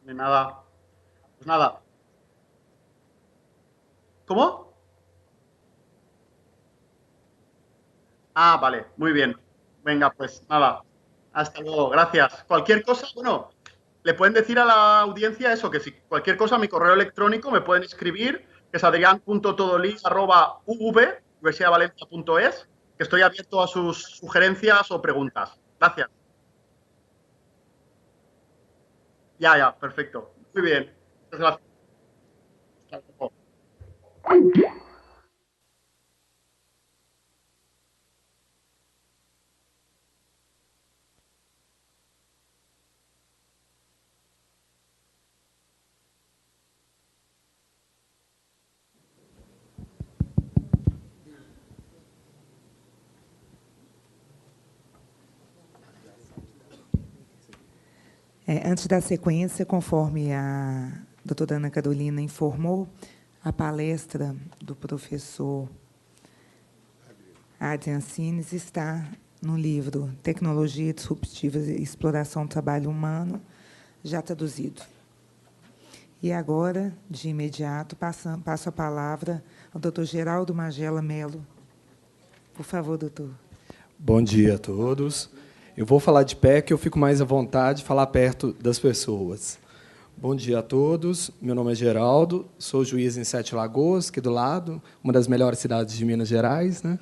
De nada. Pues nada. ¿Cómo? Ah, vale, muy bien. Venga, pues nada. Hasta luego, gracias. Cualquier cosa, bueno, le pueden decir a la audiencia eso, que si cualquier cosa, mi correo electrónico me pueden escribir, que es adrian.todolí@universidadvalencia.es, que estoy abierto a sus sugerencias o preguntas. Gracias. Ya, perfecto. Muy bien. Muchas gracias. Hasta luego. Antes da sequência, conforme a doutora Ana Carolina informou, a palestra do professor Adrian Cines está no livro Tecnologia Disruptiva e Exploração do Trabalho Humano, já traduzido. E agora, de imediato, passo a palavra ao doutor Geraldo Magela Melo. Por favor, doutor. Bom dia a todos. Eu vou falar de pé, que eu fico mais à vontade de falar perto das pessoas. Bom dia a todos. Meu nome é Geraldo, sou juiz em Sete Lagoas, aqui do lado, uma das melhores cidades de Minas Gerais, né?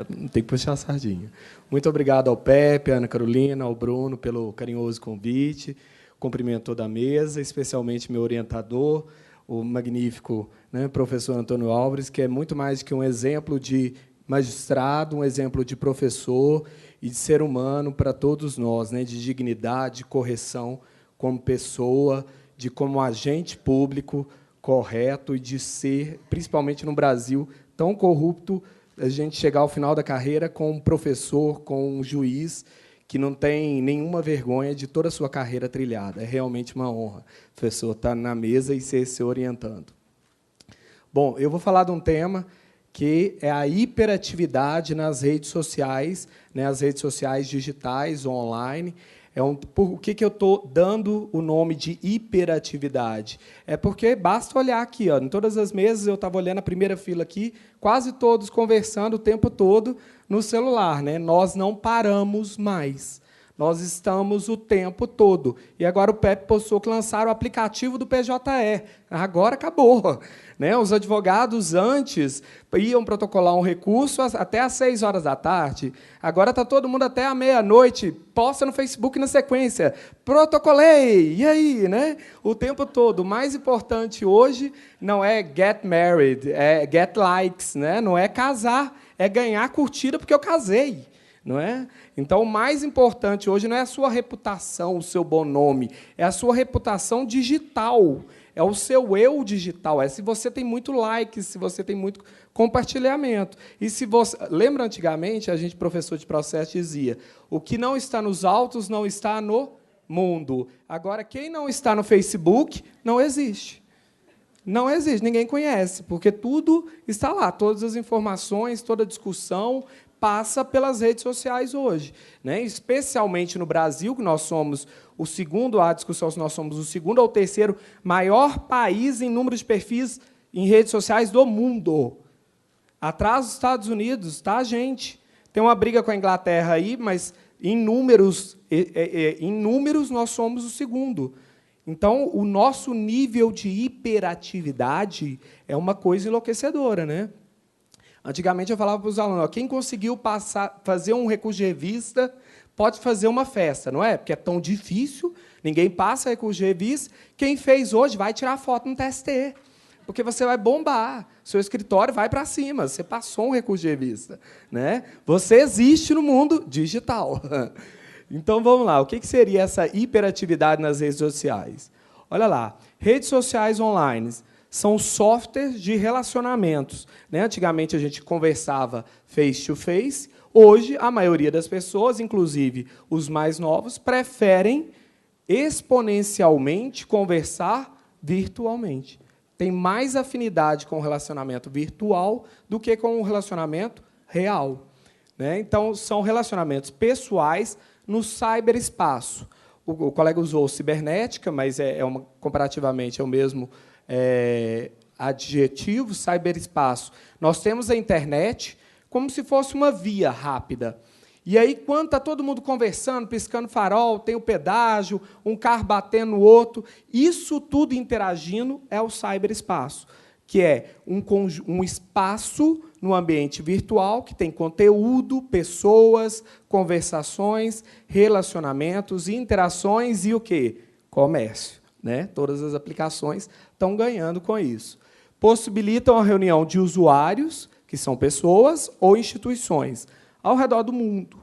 Não tem que puxar a sardinha. Muito obrigado ao Pepe, à Ana Carolina, ao Bruno, pelo carinhoso convite. Cumprimento toda a mesa, especialmente meu orientador, o magnífico, né, professor Antônio Álvares, que é muito mais que um exemplo de magistrado, um exemplo de professor e de ser humano para todos nós, né, de dignidade, de correção como pessoa, de como agente público correto e de ser, principalmente no Brasil, tão corrupto, a gente chegar ao final da carreira com um professor, com um juiz que não tem nenhuma vergonha de toda a sua carreira trilhada. É realmente uma honra o professor estar na mesa e ser se orientando. Bom, eu vou falar de um tema que é a hiperatividade nas redes sociais, né, as redes sociais digitais, online. Por que eu estou dando o nome de hiperatividade? É porque basta olhar aqui, ó, em todas as mesas, eu estava olhando a primeira fila aqui, quase todos conversando o tempo todo no celular, né? Nós não paramos mais. Nós estamos o tempo todo. E agora o Pepe postou que lançaram o aplicativo do PJE. Agora acabou. Né? Os advogados antes iam protocolar um recurso até às 6 horas da tarde. Agora está todo mundo até à meia-noite, posta no Facebook na sequência. Protocolei! E aí? Né? O tempo todo. O mais importante hoje não é get married, é get likes. Né? Não é casar, é ganhar curtida porque eu casei. Não é? Então, o mais importante hoje não é a sua reputação, o seu bom nome, é a sua reputação digital, é o seu eu digital, é se você tem muito like, se você tem muito compartilhamento. E se você lembra antigamente, a gente, professor de processo, dizia: o que não está nos autos não está no mundo. Agora, quem não está no Facebook não existe. Não existe, ninguém conhece, porque tudo está lá, todas as informações, toda a discussão passa pelas redes sociais hoje, né? Especialmente no Brasil, que nós somos o segundo, a discussão se nós somos o segundo ou terceiro maior país em número de perfis em redes sociais do mundo. Atrás dos Estados Unidos está a gente. Tem uma briga com a Inglaterra aí, mas em números nós somos o segundo. Então, o nosso nível de hiperatividade é uma coisa enlouquecedora, né? Antigamente, eu falava para os alunos: quem conseguiu fazer um recurso de revista pode fazer uma festa, não é? Porque é tão difícil, ninguém passa recurso de revista. Quem fez hoje vai tirar foto no TST, porque você vai bombar, seu escritório vai para cima, você passou um recurso de revista. Né? Você existe no mundo digital. Então, vamos lá. O que seria essa hiperatividade nas redes sociais? Olha lá, redes sociais online são softwares de relacionamentos. Né? Antigamente, a gente conversava face-to-face. Hoje, a maioria das pessoas, inclusive os mais novos, preferem exponencialmente conversar virtualmente. Tem mais afinidade com o relacionamento virtual do que com o relacionamento real. Né? Então, são relacionamentos pessoais no cyberespaço. O colega usou cibernética, mas comparativamente é o mesmo adjetivo, cyberespaço. Nós temos a internet como se fosse uma via rápida. E aí, quando está todo mundo conversando, piscando farol, tem o pedágio, um carro batendo no outro, isso tudo interagindo é o cyberespaço, que é um espaço no ambiente virtual que tem conteúdo, pessoas, conversações, relacionamentos, interações e o quê? Comércio. Né? Todas as aplicações estão ganhando com isso. Possibilitam a reunião de usuários, que são pessoas ou instituições, ao redor do mundo,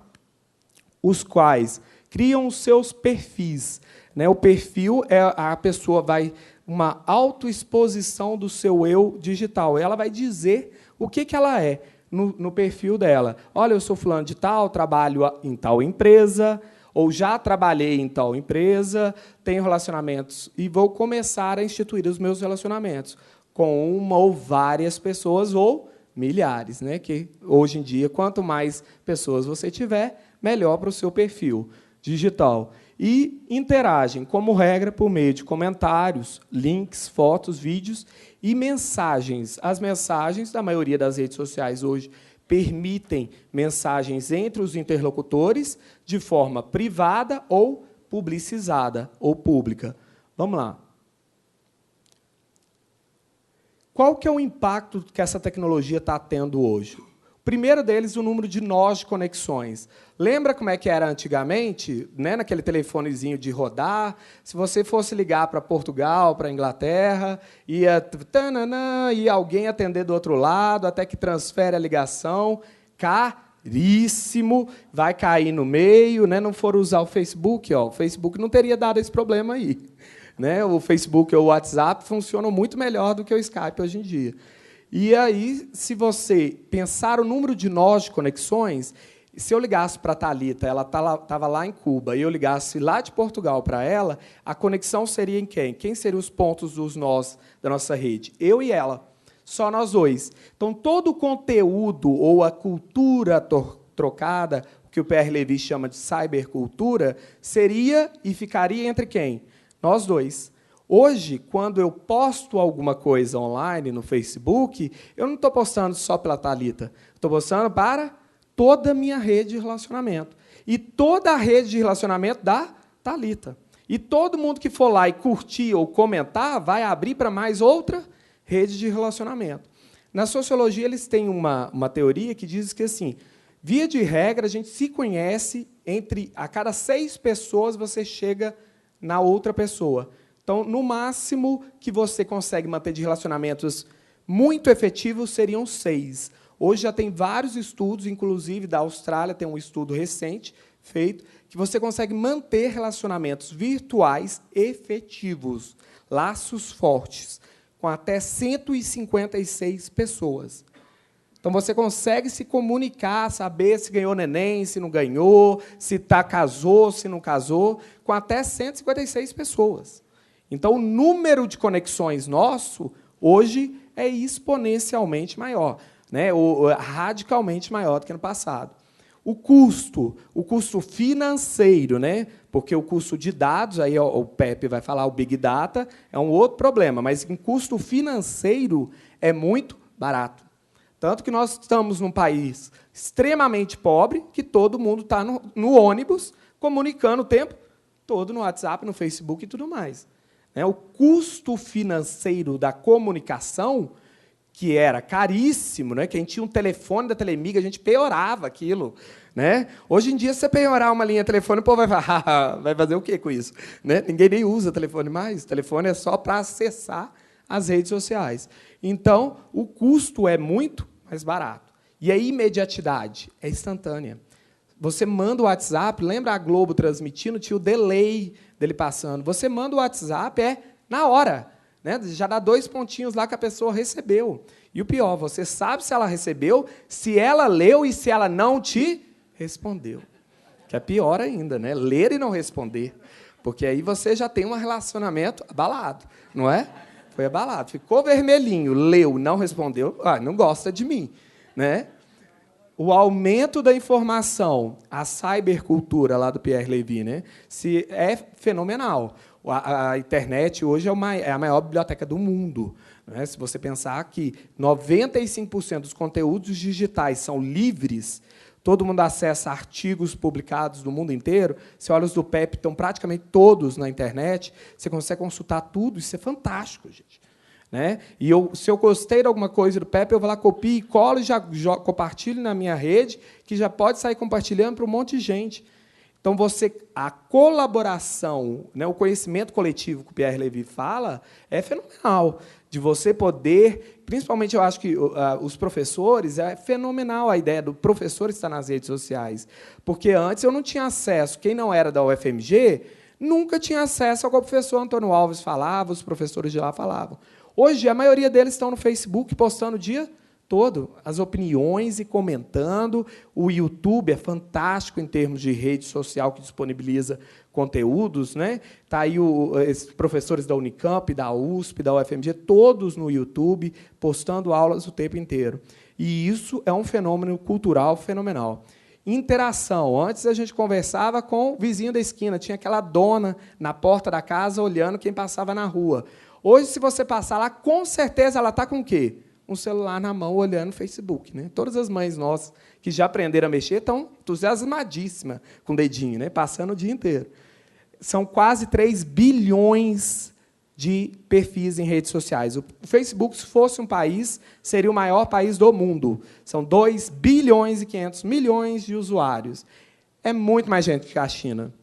os quais criam os seus perfis. Né? O perfil é a pessoa vai uma autoexposição do seu eu digital. Ela vai dizer o que ela é no perfil dela. Olha, eu sou fulano de tal, trabalho em tal empresa, ou já trabalhei em tal empresa, tenho relacionamentos e vou começar a instituir os meus relacionamentos com uma ou várias pessoas ou milhares, né? Que hoje em dia, quanto mais pessoas você tiver, melhor para o seu perfil digital. E interagem, como regra, por meio de comentários, links, fotos, vídeos e mensagens. As mensagens da maioria das redes sociais hoje permitem mensagens entre os interlocutores de forma privada ou publicizada ou pública. Vamos lá. Qual que é o impacto que essa tecnologia está tendo hoje? O primeiro deles, o número de nós de conexões. Lembra como é que era antigamente, né, naquele telefonezinho de rodar? Se você fosse ligar para Portugal, para a Inglaterra, ia alguém atender do outro lado, até que transfere a ligação, caríssimo, vai cair no meio, né? Não for usar o Facebook, o Facebook não teria dado esse problema aí. Né? O Facebook ou o WhatsApp funcionam muito melhor do que o Skype hoje em dia. E aí, se você pensar o número de nós de conexões, se eu ligasse para a Thalita, ela estava lá em Cuba, e eu ligasse lá de Portugal para ela, a conexão seria em quem? Quem seriam os pontos dos nós da nossa rede? Eu e ela. Só nós dois. Então, todo o conteúdo ou a cultura trocada, o que o Pierre Levy chama de cybercultura, seria e ficaria entre quem? Nós dois. Hoje, quando eu posto alguma coisa online no Facebook, eu não estou postando só pela Thalita, estou postando para toda a minha rede de relacionamento. e toda a rede de relacionamento da Thalita. E todo mundo que for lá e curtir ou comentar vai abrir para mais outra rede de relacionamento. Na sociologia, eles têm uma teoria que diz que, assim, via de regra, a gente se conhece a cada 6 pessoas você chega na outra pessoa. Então, no máximo que você consegue manter de relacionamentos muito efetivos seriam 6. Hoje já tem vários estudos, inclusive da Austrália, tem um estudo recente feito, que você consegue manter relacionamentos virtuais efetivos, laços fortes, com até 156 pessoas. Então, você consegue se comunicar, saber se ganhou neném, se não ganhou, se casou, se não casou, com até 156 pessoas. Então, o número de conexões nosso, hoje, é exponencialmente maior, né? Radicalmente maior do que no passado. O custo financeiro, né? Porque o custo de dados, aí o Pepe vai falar, o Big Data, é um outro problema, mas em custo financeiro é muito barato. Tanto que nós estamos num país extremamente pobre, que todo mundo está no ônibus, comunicando o tempo todo no WhatsApp, no Facebook e tudo mais. O custo financeiro da comunicação, que era caríssimo, né? Quem tinha um telefone da Telemiga, a gente piorava aquilo. Né? Hoje em dia, se você piorar uma linha de telefone, o povo vai falar, vai fazer o quê com isso? Né? Ninguém nem usa telefone mais. O telefone é só para acessar as redes sociais. Então, o custo é muito mais barato. E a imediatidade é instantânea. Você manda o WhatsApp, lembra a Globo transmitindo, tinha o delay dele passando. Você manda o WhatsApp, é na hora. Né? Já dá 2 pontinhos lá que a pessoa recebeu. E o pior, você sabe se ela recebeu, se ela leu e se ela não te respondeu. Que é pior ainda, né? Ler e não responder. Porque aí você já tem um relacionamento abalado, não é? Foi abalado. Ficou vermelhinho, leu, não respondeu, não gosta de mim. Né? O aumento da informação, a cybercultura lá do Pierre Levy, né? É fenomenal. A internet hoje é a maior biblioteca do mundo. Né? Se você pensar que 95% dos conteúdos digitais são livres, todo mundo acessa artigos publicados do mundo inteiro, você olha os do Pepe, estão praticamente todos na internet, você consegue consultar tudo, isso é fantástico, gente. Né? E se eu gostei de alguma coisa do Pepe, eu vou lá, copio e colo e já compartilho na minha rede, que já pode sair compartilhando para um monte de gente. Então, a colaboração, né, o conhecimento coletivo que o Pierre Levy fala, é fenomenal. De você poder, principalmente, eu acho que os professores, é fenomenal a ideia do professor estar nas redes sociais. Porque antes eu não tinha acesso, quem não era da UFMG, nunca tinha acesso ao que o professor Antônio Alves falava, os professores de lá falavam. Hoje, a maioria deles estão no Facebook, postando o dia todo, as opiniões e comentando. O YouTube é fantástico em termos de rede social que disponibiliza conteúdos. Né? Tá aí esses professores da Unicamp, da USP, da UFMG, todos no YouTube, postando aulas o tempo inteiro. E isso é um fenômeno cultural fenomenal. Interação. Antes a gente conversava com o vizinho da esquina, tinha aquela dona na porta da casa olhando quem passava na rua. Hoje, se você passar lá, com certeza ela está com o quê? Um celular na mão, olhando o Facebook. Né? Todas as mães nossas que já aprenderam a mexer estão entusiasmadíssimas com o dedinho, né? Passando o dia inteiro. São quase 3 bilhões de perfis em redes sociais. O Facebook, se fosse um país, seria o maior país do mundo. São 2 bilhões e 500 milhões de usuários. É muito mais gente que a China.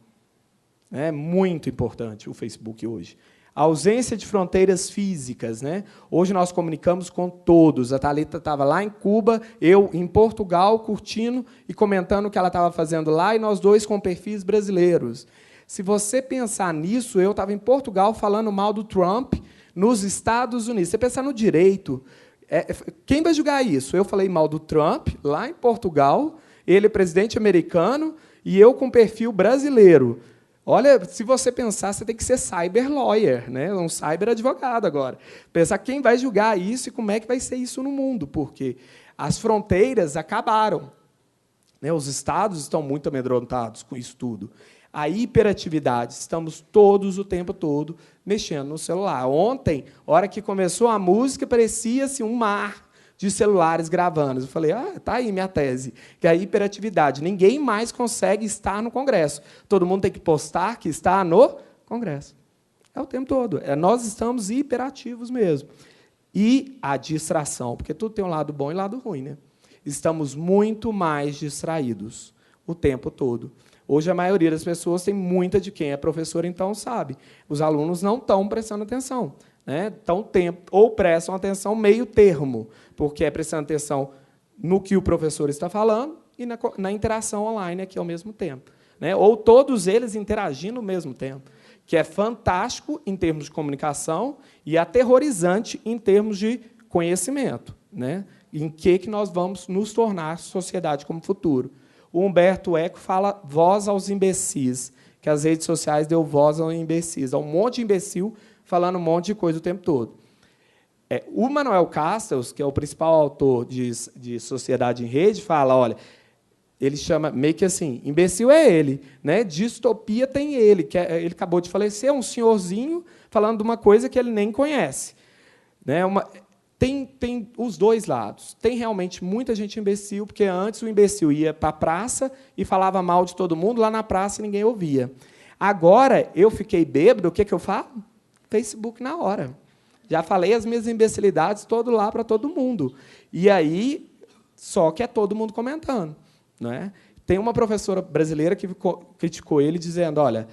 É muito importante o Facebook hoje. A ausência de fronteiras físicas. Né? Hoje nós comunicamos com todos. A Thalita estava lá em Cuba, eu em Portugal, curtindo e comentando o que ela estava fazendo lá, e nós dois com perfis brasileiros. Se você pensar nisso, eu estava em Portugal falando mal do Trump nos Estados Unidos. Você pensar no direito, quem vai julgar isso? Eu falei mal do Trump lá em Portugal, ele é presidente americano, e eu com perfil brasileiro. Olha, se você pensar, você tem que ser cyber lawyer, né? Um cyber advogado agora. Pensar quem vai julgar isso e como é que vai ser isso no mundo, porque as fronteiras acabaram. Né? Os estados estão muito amedrontados com isso tudo. A hiperatividade, estamos todos o tempo todo mexendo no celular. Ontem, hora que começou a música, parecia-se um mar de celulares gravando. Eu falei, tá aí minha tese, que é a hiperatividade. Ninguém mais consegue estar no Congresso. Todo mundo tem que postar que está no Congresso. É o tempo todo. Nós estamos hiperativos mesmo. E a distração, porque tudo tem um lado bom e um lado ruim, né? Estamos muito mais distraídos o tempo todo. Hoje, a maioria das pessoas tem muita de quem é professor, então sabe. Os alunos não estão prestando atenção. Né? Então, ou prestam atenção meio termo, porque é prestando atenção no que o professor está falando e na interação online aqui ao mesmo tempo. Né? Ou todos eles interagindo ao mesmo tempo, que é fantástico em termos de comunicação e aterrorizante em termos de conhecimento. Né? Em que nós vamos nos tornar sociedade como futuro. O Humberto Eco fala voz aos imbecis, que as redes sociais deu voz aos imbecis. Há um monte de imbecil falando um monte de coisa o tempo todo. O Manuel Castells, que é o principal autor de Sociedade em Rede, fala, olha, ele chama meio que assim, imbecil é ele, né? Distopia tem ele, que ele acabou de falecer, é um senhorzinho falando de uma coisa que ele nem conhece. Né? Tem os dois lados. Tem realmente muita gente imbecil, porque antes o imbecil ia para a praça e falava mal de todo mundo, lá na praça ninguém ouvia. Agora, eu fiquei bêbado, o que eu falo? Facebook na hora. Já falei as minhas imbecilidades todo lá para todo mundo. E aí, só que é todo mundo comentando. Né? Tem uma professora brasileira que criticou ele, dizendo, olha,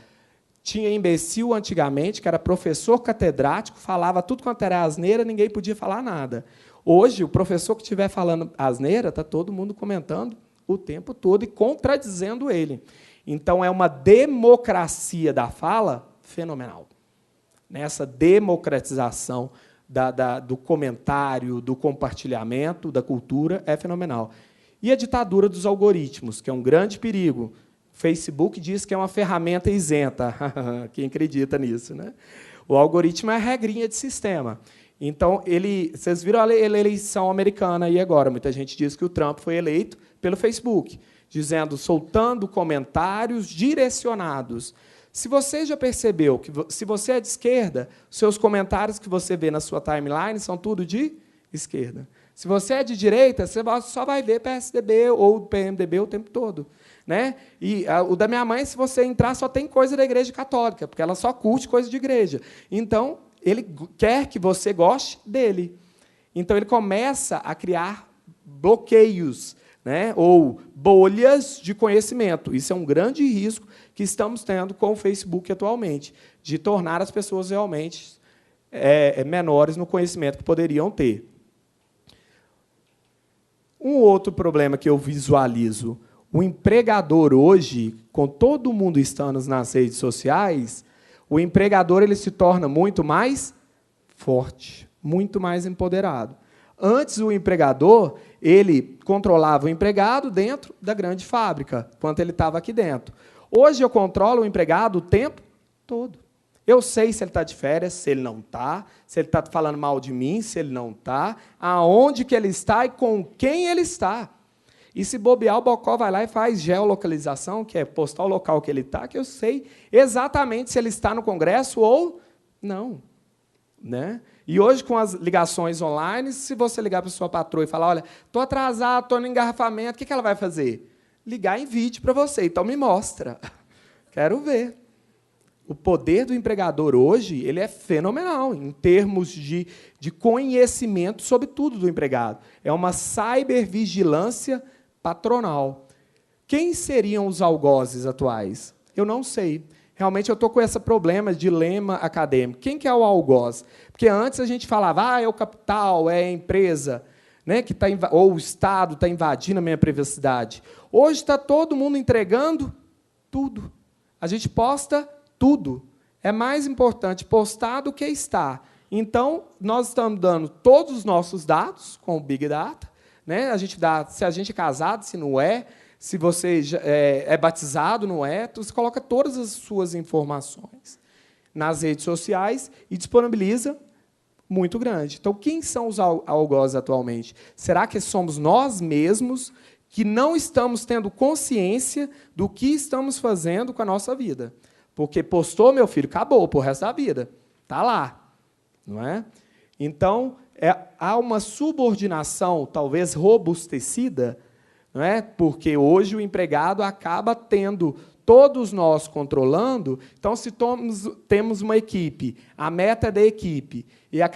tinha imbecil antigamente, que era professor catedrático, falava tudo quanto era asneira, ninguém podia falar nada. Hoje, o professor que estiver falando asneira, está todo mundo comentando o tempo todo e contradizendo ele. Então, é uma democracia da fala fenomenal. Nessa democratização do comentário, do compartilhamento, da cultura, é fenomenal. E a ditadura dos algoritmos, que é um grande perigo. O Facebook diz que é uma ferramenta isenta. Quem acredita nisso? Né? O algoritmo é a regrinha de sistema. Então, vocês viram a eleição americana aí agora. Muita gente diz que o Trump foi eleito pelo Facebook, soltando comentários direcionados. Se você já percebeu que, se você é de esquerda, seus comentários que você vê na sua timeline são tudo de esquerda. Se você é de direita, você só vai ver PSDB ou PMDB o tempo todo. Né? E o da minha mãe, se você entrar, só tem coisa da Igreja Católica, porque ela só curte coisa de igreja. Então, ele quer que você goste dele. Então, ele começa a criar bloqueios, né? Ou bolhas de conhecimento. Isso é um grande risco que estamos tendo com o Facebook atualmente, de tornar as pessoas realmente menores no conhecimento que poderiam ter. Um outro problema que eu visualizo, o empregador hoje, com todo mundo estando nas redes sociais, o empregador ele se torna muito mais forte, muito mais empoderado. Antes, o empregador ele controlava o empregado dentro da grande fábrica, enquanto ele estava aqui dentro. Hoje, eu controlo o empregado o tempo todo. Eu sei se ele está de férias, se ele não está, se ele está falando mal de mim, se ele não está, aonde que ele está e com quem ele está. E se bobear, o Bocó vai lá e faz geolocalização, que é postar o local que ele está, que eu sei exatamente se ele está no Congresso ou não. Né? E hoje, com as ligações online, se você ligar para a sua patroa e falar, olha, estou atrasado, estou no engarrafamento, o que ela vai fazer? Ligar em vídeo para você, então me mostra. Quero ver. O poder do empregador hoje ele é fenomenal, em termos de conhecimento sobre tudo do empregado. É uma cybervigilância patronal. Quem seriam os algozes atuais? Eu não sei. Realmente, eu estou com esse problema, dilema acadêmico. Quem que é o algoz? Porque antes a gente falava, é o capital, é a empresa, né, que ou o Estado está invadindo a minha privacidade. Hoje está todo mundo entregando tudo. A gente posta tudo. É mais importante postar do que estar. Então, nós estamos dando todos os nossos dados com o Big Data. Né? A gente dá se a gente é casado, se não é, se você é batizado, não é. Então, você coloca todas as suas informações nas redes sociais e disponibiliza muito grande. Então, quem são os algozes atualmente? Será que somos nós mesmos que não estamos tendo consciência do que estamos fazendo com a nossa vida? Porque postou, meu filho, acabou para o resto da vida. Está lá. Não é? Então, há uma subordinação, talvez robustecida, não é? Porque hoje o empregado acaba tendo todos nós controlando. Então, se temos uma equipe, a meta é da equipe, e a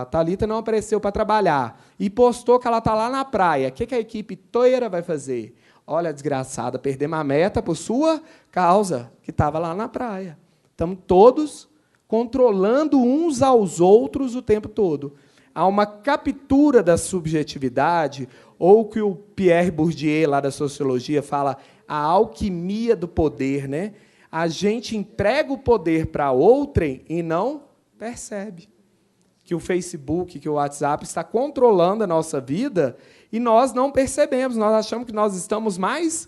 Thalita não apareceu para trabalhar, e postou que ela está lá na praia, o que a equipe inteira vai fazer? Olha, desgraçada, perdemos a meta por sua causa, que estava lá na praia. Estamos todos controlando uns aos outros o tempo todo. Há uma captura da subjetividade, ou que o Pierre Bourdieu, lá da sociologia, fala a alquimia do poder, né? A gente entrega o poder para outrem e não percebe que o Facebook, que o WhatsApp está controlando a nossa vida e nós não percebemos, nós achamos que nós estamos mais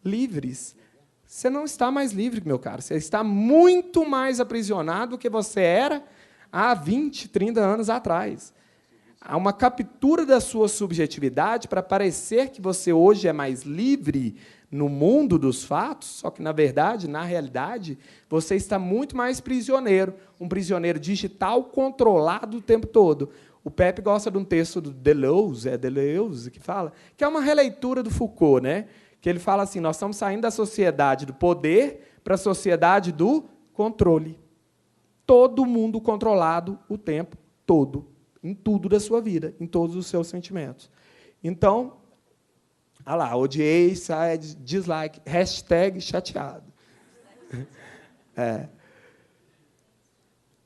livres. Você não está mais livre, meu caro, você está muito mais aprisionado do que você era há 20, 30 anos atrás. Há uma captura da sua subjetividade para parecer que você hoje é mais livre no mundo dos fatos, só que, na verdade, na realidade, você está muito mais prisioneiro, um prisioneiro digital controlado o tempo todo. O Pepe gosta de um texto do Deleuze, que fala, que é uma releitura do Foucault, né? Que ele fala assim, nós estamos saindo da sociedade do poder para a sociedade do controle. Todo mundo controlado o tempo todo, em tudo da sua vida, em todos os seus sentimentos. Então, olha lá, odiei, sad, dislike, hashtag chateado.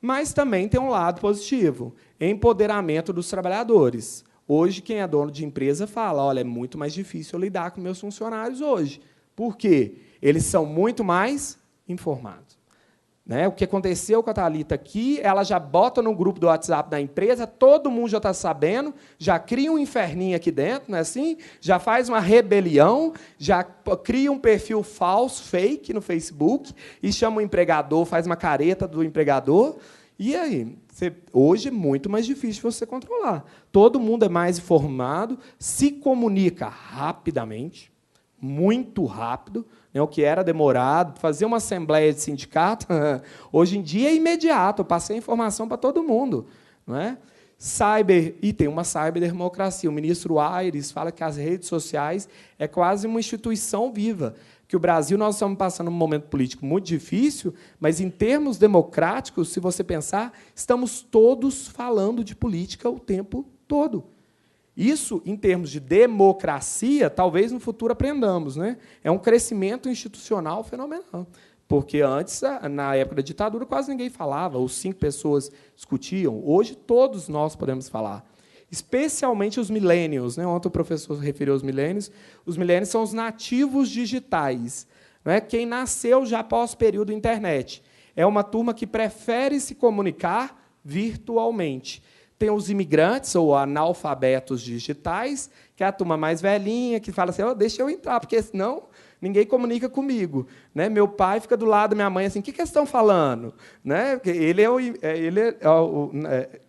Mas também tem um lado positivo, empoderamento dos trabalhadores. Hoje, quem é dono de empresa fala, olha, é muito mais difícil lidar com meus funcionários hoje. Por quê? Eles são muito mais informados. Né? O que aconteceu com a Thalita aqui, ela já bota no grupo do WhatsApp da empresa, todo mundo já está sabendo, já cria um inferninho aqui dentro, não é assim? Já faz uma rebelião, já cria um perfil falso, fake, no Facebook, e chama o empregador, faz uma careta do empregador. E aí? Hoje é muito mais difícil você controlar. Todo mundo é mais informado, se comunica rapidamente, muito rápido, né, o que era demorado, fazer uma assembleia de sindicato, hoje em dia é imediato, eu passei a informação para todo mundo. Não é? E tem uma cyberdemocracia. O ministro Aires fala que as redes sociais é quase uma instituição viva, que o Brasil, nós estamos passando um momento político muito difícil, mas, em termos democráticos, se você pensar, estamos todos falando de política o tempo todo. Isso, em termos de democracia, talvez no futuro aprendamos, né? É um crescimento institucional fenomenal. Porque antes, na época da ditadura, quase ninguém falava, ou 5 pessoas discutiam. Hoje, todos nós podemos falar. Especialmente os millennials, né? Ontem o professor referiu aos millennials. Os millennials são os nativos digitais, não é? Quem nasceu já após o período internet. É uma turma que prefere se comunicar virtualmente. Tem os imigrantes, ou analfabetos digitais, que é a turma mais velhinha, que fala assim, oh, deixa eu entrar, porque senão ninguém comunica comigo. Né? Meu pai fica do lado da minha mãe assim, o que eles estão falando? Né? Ele é o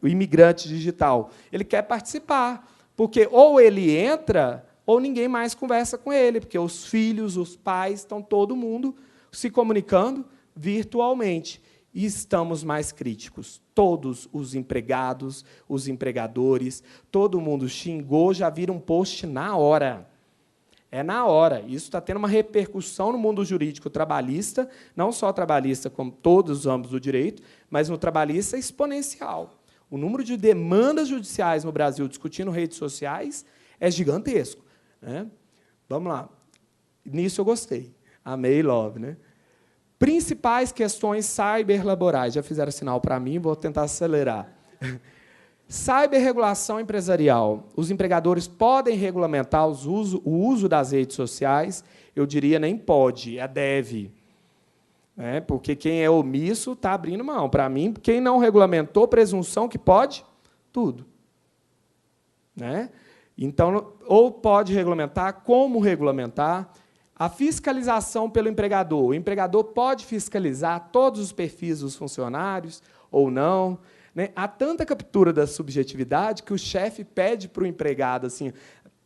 imigrante digital. Ele quer participar, porque ou ele entra, ou ninguém mais conversa com ele, porque os filhos, os pais, estão todo mundo se comunicando virtualmente. E estamos mais críticos. Todos os empregados, os empregadores, todo mundo xingou, já vira um post na hora. É na hora. Isso está tendo uma repercussão no mundo jurídico trabalhista, não só trabalhista, como todos os âmbitos do direito, mas no trabalhista exponencial. O número de demandas judiciais no Brasil discutindo redes sociais é gigantesco. Né? Vamos lá. Nisso eu gostei. Amei love, né? Principais questões cyberlaborais. Já fizeram sinal para mim, vou tentar acelerar. Cyberregulação empresarial. Os empregadores podem regulamentar o uso das redes sociais? Eu diria nem pode, é deve. Né? Porque quem é omisso está abrindo mão. Para mim, quem não regulamentou, presunção que pode, tudo. Né? Então, ou pode regulamentar, como regulamentar? A fiscalização pelo empregador. O empregador pode fiscalizar todos os perfis dos funcionários ou não. Né? Há tanta captura da subjetividade que o chefe pede para o empregado, assim,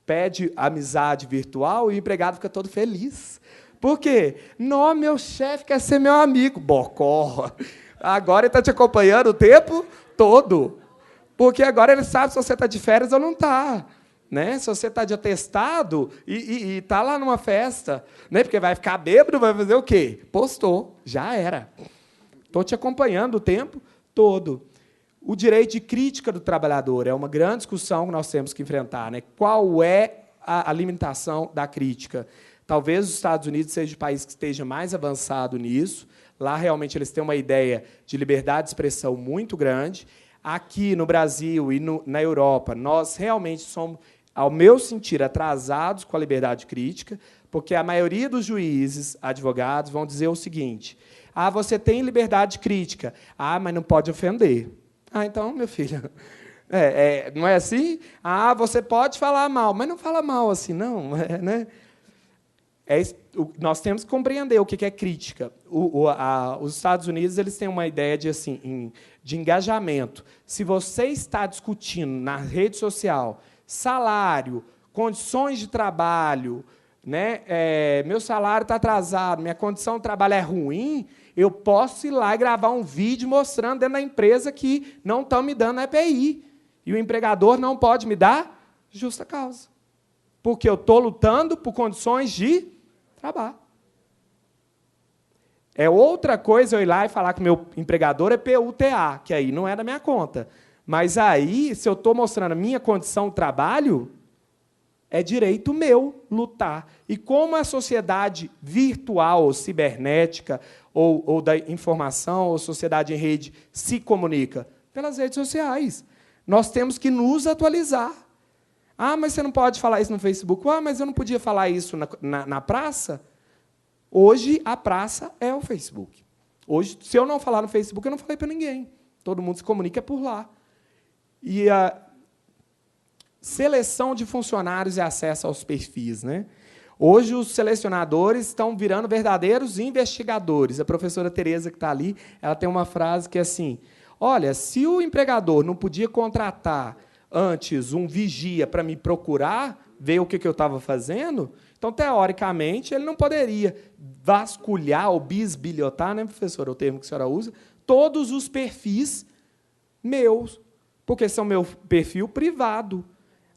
pede amizade virtual e o empregado fica todo feliz. Por quê? Não, meu chefe quer ser meu amigo. Bocó. Agora ele está te acompanhando o tempo todo. Porque agora ele sabe se você está de férias ou não está. Né? Se você está de atestado e está lá numa festa, né? Porque vai ficar bêbado, vai fazer o quê? Postou, já era. Estou te acompanhando o tempo todo. O direito de crítica do trabalhador é uma grande discussão que nós temos que enfrentar. Né? Qual é a limitação da crítica? Talvez os Estados Unidos seja o país que esteja mais avançado nisso. Lá, realmente, eles têm uma ideia de liberdade de expressão muito grande. Aqui, no Brasil e na Europa, nós realmente somos, ao meu sentir, atrasados com a liberdade crítica, porque a maioria dos juízes, advogados, vão dizer o seguinte: ah, você tem liberdade crítica, ah, mas não pode ofender. Ah, então, meu filho, não é assim? Ah, você pode falar mal, mas não fala mal assim, não. Né? Nós temos que compreender o que é crítica. Os Estados Unidos eles têm uma ideia de, assim, de engajamento. Se você está discutindo na rede social salário, condições de trabalho, né, meu salário está atrasado, minha condição de trabalho é ruim, eu posso ir lá e gravar um vídeo mostrando dentro da empresa que não estão me dando EPI. E o empregador não pode me dar justa causa. Porque eu estou lutando por condições de trabalho. É outra coisa eu ir lá e falar que o meu empregador é PUTA, que aí não é da minha conta. Mas aí, se eu estou mostrando a minha condição de trabalho, é direito meu lutar. E como a sociedade virtual, ou cibernética, ou da informação, ou sociedade em rede, se comunica? Pelas redes sociais. Nós temos que nos atualizar. Ah, mas você não pode falar isso no Facebook. Ah, mas eu não podia falar isso na praça. Hoje, a praça é o Facebook. Hoje, se eu não falar no Facebook, eu não falei para ninguém. Todo mundo se comunica por lá. E a seleção de funcionários e acesso aos perfis. Né? Hoje, os selecionadores estão virando verdadeiros investigadores. A professora Tereza, que está ali, ela tem uma frase que é assim: olha, se o empregador não podia contratar antes um vigia para me procurar, ver o que eu estava fazendo, então, teoricamente, ele não poderia vasculhar ou bisbilhotar, né, professora, é o termo que a senhora usa, todos os perfis meus, porque são meu perfil privado.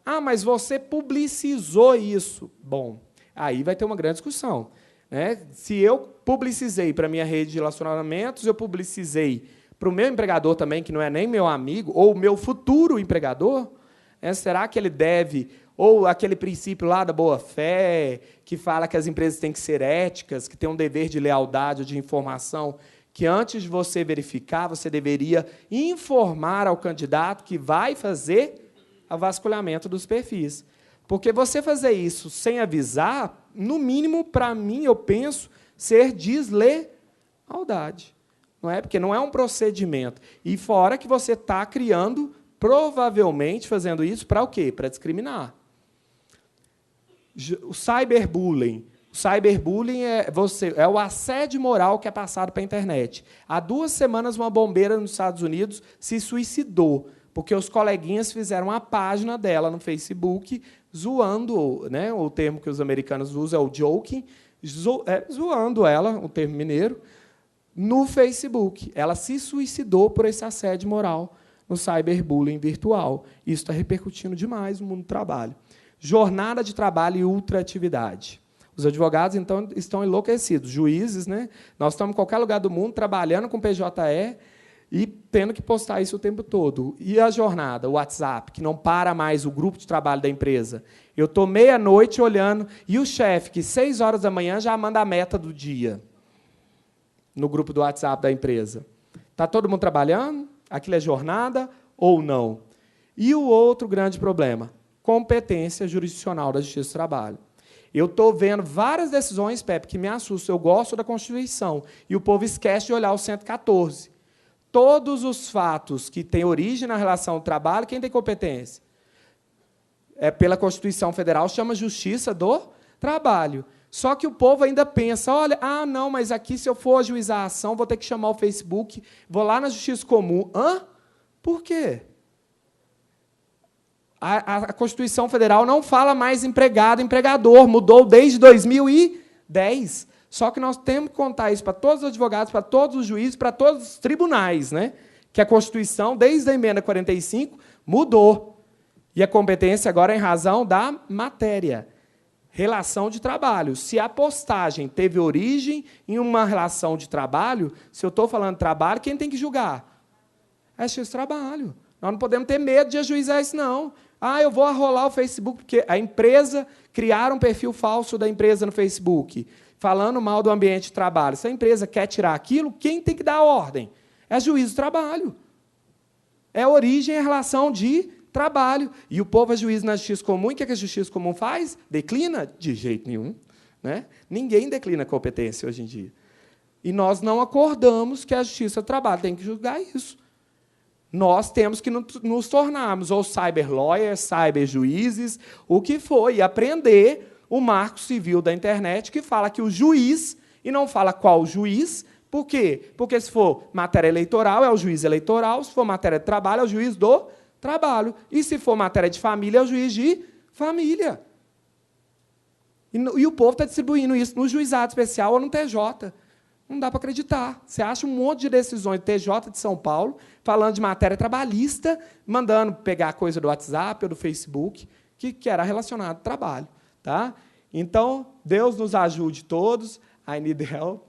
Ah, mas você publicizou isso. Bom, aí vai ter uma grande discussão. Né? Se eu publicizei para a minha rede de relacionamentos, eu publicizei para o meu empregador também, que não é nem meu amigo, ou o meu futuro empregador, será que ele deve, ou aquele princípio lá da boa-fé, que fala que as empresas têm que ser éticas, que têm um dever de lealdade ou de informação, que antes de você verificar, você deveria informar ao candidato que vai fazer o vasculhamento dos perfis. Porque você fazer isso sem avisar, no mínimo, para mim, eu penso, ser deslealdade. Não é? Porque não é um procedimento. E fora que você está criando, provavelmente, fazendo isso para o quê? Para discriminar. O cyberbullying. O cyberbullying é o assédio moral que é passado para a internet. Há 2 semanas, uma bombeira nos Estados Unidos se suicidou, porque os coleguinhas fizeram uma página dela no Facebook, zoando, né, o termo que os americanos usam é o joking, zoando ela, um termo mineiro, no Facebook. Ela se suicidou por esse assédio moral no cyberbullying virtual. Isso está repercutindo demais no mundo do trabalho. Jornada de trabalho e ultraatividade. Os advogados, então, estão enlouquecidos. Juízes, né? Nós estamos em qualquer lugar do mundo trabalhando com PJE e tendo que postar isso o tempo todo. E a jornada, o WhatsApp, que não para mais o grupo de trabalho da empresa. Eu estou meia-noite olhando, e o chefe, que 6 horas da manhã, já manda a meta do dia no grupo do WhatsApp da empresa. Está todo mundo trabalhando? Aquilo é jornada ou não? E o outro grande problema, competência jurisdicional da Justiça do Trabalho. Eu estou vendo várias decisões, Pepe, que me assustam. Eu gosto da Constituição, e o povo esquece de olhar o 114. Todos os fatos que têm origem na relação do trabalho, quem tem competência? Pela Constituição Federal, chama Justiça do Trabalho. Só que o povo ainda pensa, olha, não, mas aqui, se eu for ajuizar a ação, vou ter que chamar o Facebook, vou lá na Justiça Comum. Por quê? A Constituição Federal não fala mais empregado, empregador, mudou desde 2010. Só que nós temos que contar isso para todos os advogados, para todos os juízes, para todos os tribunais, né? Que a Constituição, desde a emenda 45, Mudou. E a competência agora é em razão da matéria. Relação de trabalho. Se a postagem teve origem em uma relação de trabalho, se eu estou falando de trabalho, quem tem que julgar? É juiz de trabalho. Nós não podemos ter medo de ajuizar isso, não. Eu vou arrolar o Facebook, porque a empresa criaram um perfil falso da empresa no Facebook, falando mal do ambiente de trabalho. Se a empresa quer tirar aquilo, quem tem que dar a ordem? É juiz do trabalho. É a origem em relação de trabalho. E o povo é juiz na justiça comum. E o que a justiça comum faz? Declina? De jeito nenhum. Né? Ninguém declina competência hoje em dia. E nós não acordamos que a justiça do trabalho tem que julgar isso. Nós temos que nos tornarmos ou cyber lawyers, cyber juízes, o que for, e aprender o marco civil da internet, que fala que o juiz, e não fala qual juiz. Por quê? Porque se for matéria eleitoral, é o juiz eleitoral, se for matéria de trabalho, é o juiz do trabalho. E se for matéria de família, é o juiz de família. E o povo está distribuindo isso no juizado especial ou no TJ. Não dá para acreditar. Você acha um monte de decisões do TJ de São Paulo, falando de matéria trabalhista, mandando pegar coisa do WhatsApp ou do Facebook, que era relacionado ao trabalho. Tá? Então, Deus nos ajude todos. I need help.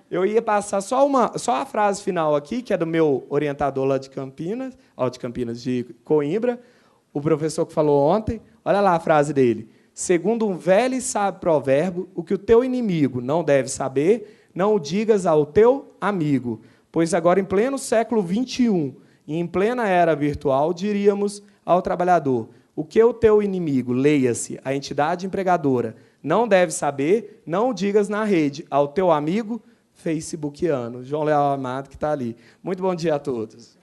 Eu ia passar só a frase final aqui, que é do meu orientador lá de Campinas, de Coimbra, o professor que falou ontem. Olha lá a frase dele. Segundo um velho e sábio provérbio, o que o teu inimigo não deve saber, não o digas ao teu amigo. Pois agora, em pleno século XXI, e em plena era virtual, diríamos ao trabalhador, o que o teu inimigo, leia-se, a entidade empregadora, não deve saber, não o digas na rede, ao teu amigo facebookiano. João Leal Amado, que está ali. Muito bom dia a todos.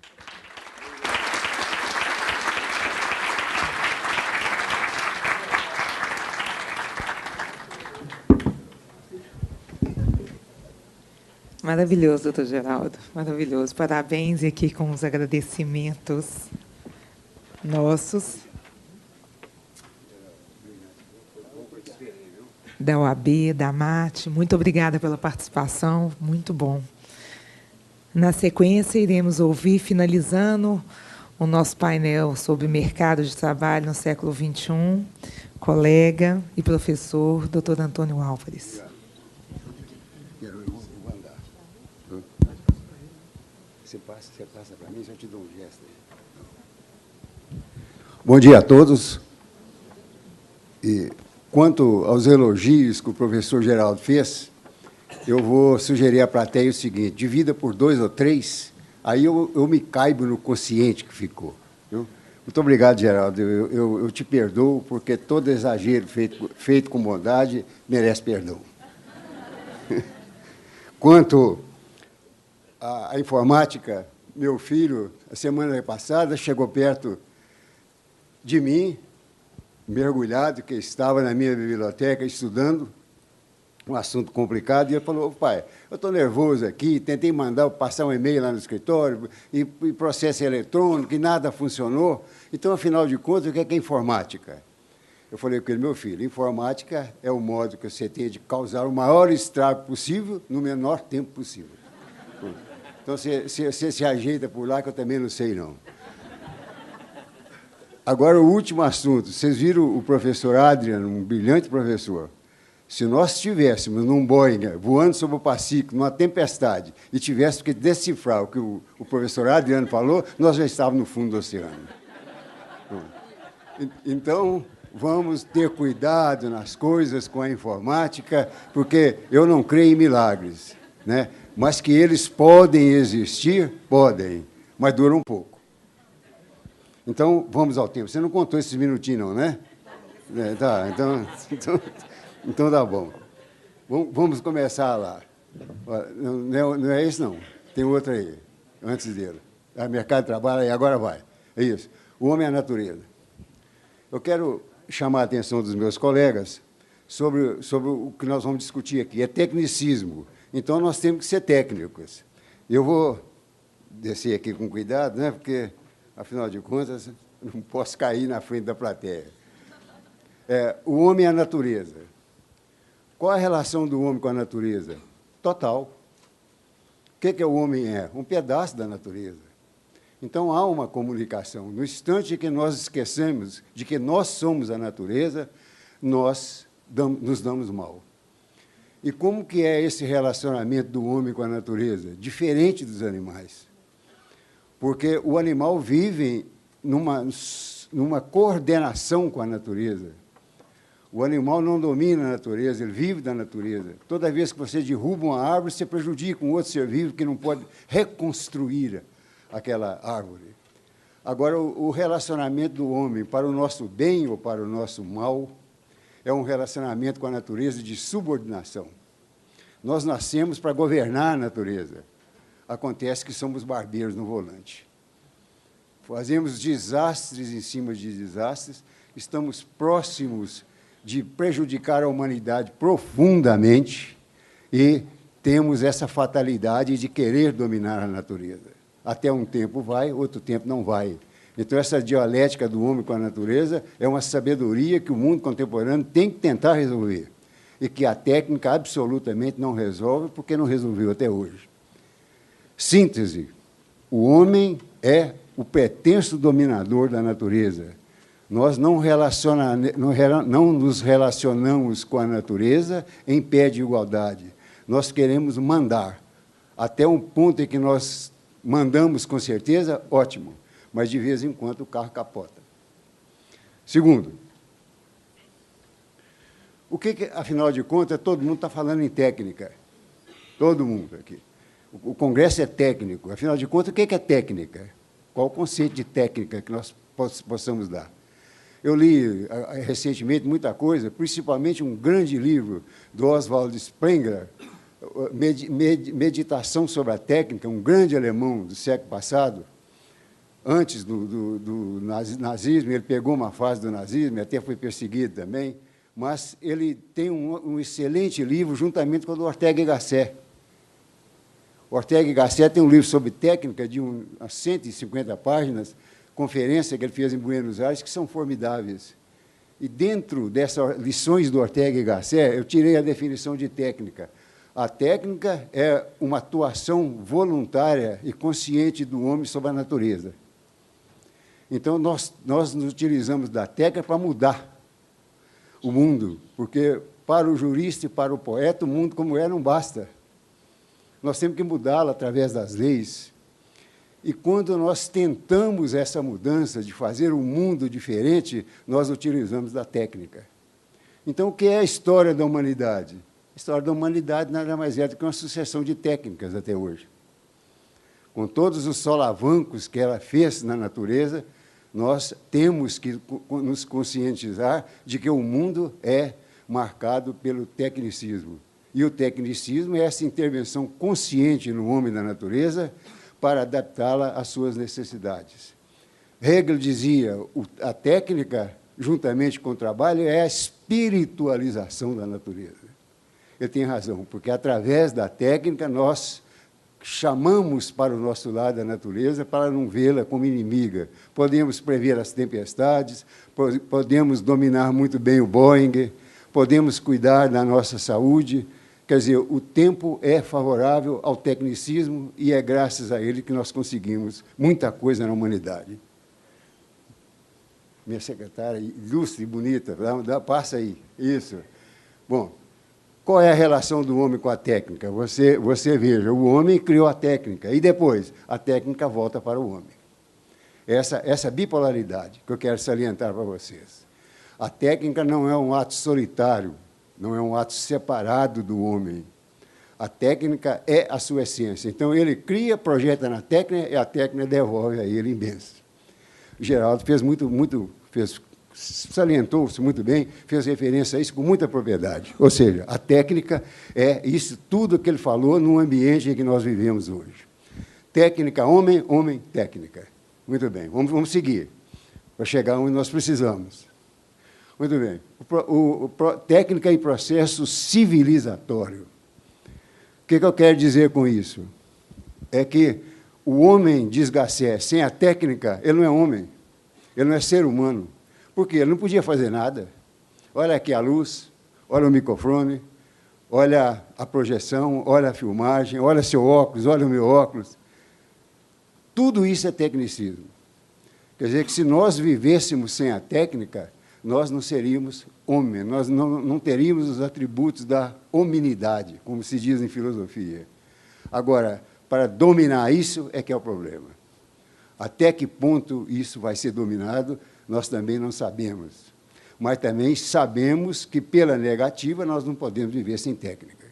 Maravilhoso, doutor Geraldo. Maravilhoso. Parabéns, e aqui com os agradecimentos nossos. Da OAB, da MAT. Muito obrigada pela participação. Muito bom. Na sequência, iremos ouvir, finalizando o nosso painel sobre mercado de trabalho no século XXI, colega e professor, doutor Antônio Álvares. Você passa para mim, já te dou um gesto aí. Bom dia a todos. E, quanto aos elogios que o professor Geraldo fez, eu vou sugerir à plateia o seguinte: divida por 2 ou 3, aí eu me caibo no consciente que ficou. Viu? Muito obrigado, Geraldo. Eu te perdoo, porque todo exagero feito com bondade merece perdão. Quanto à informática, meu filho, a semana passada, chegou perto de mim, mergulhado, que estava na minha biblioteca estudando um assunto complicado, e ele falou: pai, eu estou nervoso aqui, tentei passar um e-mail lá no escritório, e processo eletrônico, e nada funcionou. Então, afinal de contas, o que é informática? Eu falei com ele: meu filho, informática é o modo que você tem de causar o maior estrago possível no menor tempo possível. Então, você se ajeita por lá, que eu também não sei, não. Agora, o último assunto. Vocês viram o professor Adrian, um brilhante professor. Se nós estivéssemos num Boeing, voando sobre o Pacífico, numa tempestade, e tivéssemos que decifrar o que o professor Adriano falou, nós já estávamos no fundo do oceano. Então, vamos ter cuidado nas coisas com a informática, porque eu não creio em milagres, né? Mas que eles podem existir, podem, mas duram um pouco. Então, vamos ao tempo. Você não contou esses minutinhos, não, né? Tá, então tá bom. Vamos começar lá. Não é esse, não. Tem outro aí, antes dele. O mercado de trabalho, e agora vai. É isso. O homem é a natureza. Eu quero chamar a atenção dos meus colegas sobre o que nós vamos discutir aqui. É tecnicismo. Então, nós temos que ser técnicos. Eu vou descer aqui com cuidado, né? Porque, afinal de contas, não posso cair na frente da plateia. O homem é a natureza. Qual a relação do homem com a natureza? Total. O que o homem é? Um pedaço da natureza. Então, há uma comunicação. No instante que nós esquecemos de que nós somos a natureza, nós nos damos mal. E como que é esse relacionamento do homem com a natureza? Diferente dos animais. Porque o animal vive numa coordenação com a natureza. O animal não domina a natureza, ele vive da natureza. Toda vez que você derruba uma árvore, você prejudica um outro ser vivo que não pode reconstruir aquela árvore. Agora, o relacionamento do homem para o nosso bem ou para o nosso mal é um relacionamento com a natureza de subordinação. Nós nascemos para governar a natureza. Acontece que somos barbeiros no volante. Fazemos desastres em cima de desastres, estamos próximos de prejudicar a humanidade profundamente e temos essa fatalidade de querer dominar a natureza. Até um tempo vai, outro tempo não vai. Então, essa dialética do homem com a natureza é uma sabedoria que o mundo contemporâneo tem que tentar resolver e que a técnica absolutamente não resolve, porque não resolveu até hoje. Síntese: o homem é o pretenso dominador da natureza. Nós não nos relacionamos com a natureza em pé de igualdade. Nós queremos mandar. Até um ponto em que nós mandamos com certeza, ótimo, mas de vez em quando o carro capota. Segundo, o que, afinal de contas, todo mundo está falando em técnica. Todo mundo aqui. O Congresso é técnico. Afinal de contas, o que é técnica? Qual o conceito de técnica que nós possamos dar? Eu li recentemente muita coisa, principalmente um grande livro do Oswald Spengler, Meditação sobre a Técnica, um grande alemão do século passado. Antes do nazismo, ele pegou uma fase do nazismo, e até foi perseguido também, mas ele tem um excelente livro juntamente com o Ortega y Gasset. O Ortega y Gasset tem um livro sobre técnica de umas 150 páginas, conferência que ele fez em Buenos Aires, que são formidáveis. E dentro dessas lições do Ortega y Gasset, eu tirei a definição de técnica. A técnica é uma atuação voluntária e consciente do homem sobre a natureza. Então, nós nos utilizamos da técnica para mudar o mundo, porque para o jurista e para o poeta, o mundo como é não basta. Nós temos que mudá-lo através das leis. E quando nós tentamos essa mudança de fazer um mundo diferente, nós utilizamos da técnica. Então, o que é a história da humanidade? A história da humanidade nada mais é do que uma sucessão de técnicas até hoje. Com todos os solavancos que ela fez na natureza, nós temos que nos conscientizar de que o mundo é marcado pelo tecnicismo. E o tecnicismo é essa intervenção consciente no homem e na natureza para adaptá-la às suas necessidades. Hegel dizia, a técnica, juntamente com o trabalho, é a espiritualização da natureza. Ele tem razão, porque através da técnica nós chamamos para o nosso lado a natureza para não vê-la como inimiga. Podemos prever as tempestades, podemos dominar muito bem o Boeing, podemos cuidar da nossa saúde. Quer dizer, o tempo é favorável ao tecnicismo e é graças a ele que nós conseguimos muita coisa na humanidade. Minha secretária, ilustre e bonita, passa aí. Isso. Bom, qual é a relação do homem com a técnica? Você veja, o homem criou a técnica e depois a técnica volta para o homem. Essa bipolaridade que eu quero salientar para vocês. A técnica não é um ato solitário, não é um ato separado do homem. A técnica é a sua essência. Então, ele cria, projeta na técnica e a técnica devolve a ele em bênção. O Geraldo salientou-se muito bem, fez referência a isso com muita propriedade. Ou seja, a técnica é isso tudo que ele falou no ambiente em que nós vivemos hoje. Técnica, homem, homem, técnica. Muito bem, vamos seguir, para chegar onde nós precisamos. Muito bem. Técnica e processo civilizatório. O que eu quero dizer com isso? É que o homem, diz Gasset, sem a técnica, ele não é homem, ele não é ser humano. Por quê? Ele não podia fazer nada. Olha aqui a luz, olha o microfone, olha a projeção, olha a filmagem, olha seu óculos, olha o meu óculos. Tudo isso é tecnicismo. Quer dizer que, se nós vivêssemos sem a técnica, nós não seríamos homem, nós não teríamos os atributos da hominidade, como se diz em filosofia. Agora, para dominar isso é que é o problema. Até que ponto isso vai ser dominado, nós também não sabemos. Mas também sabemos que, pela negativa, nós não podemos viver sem técnica.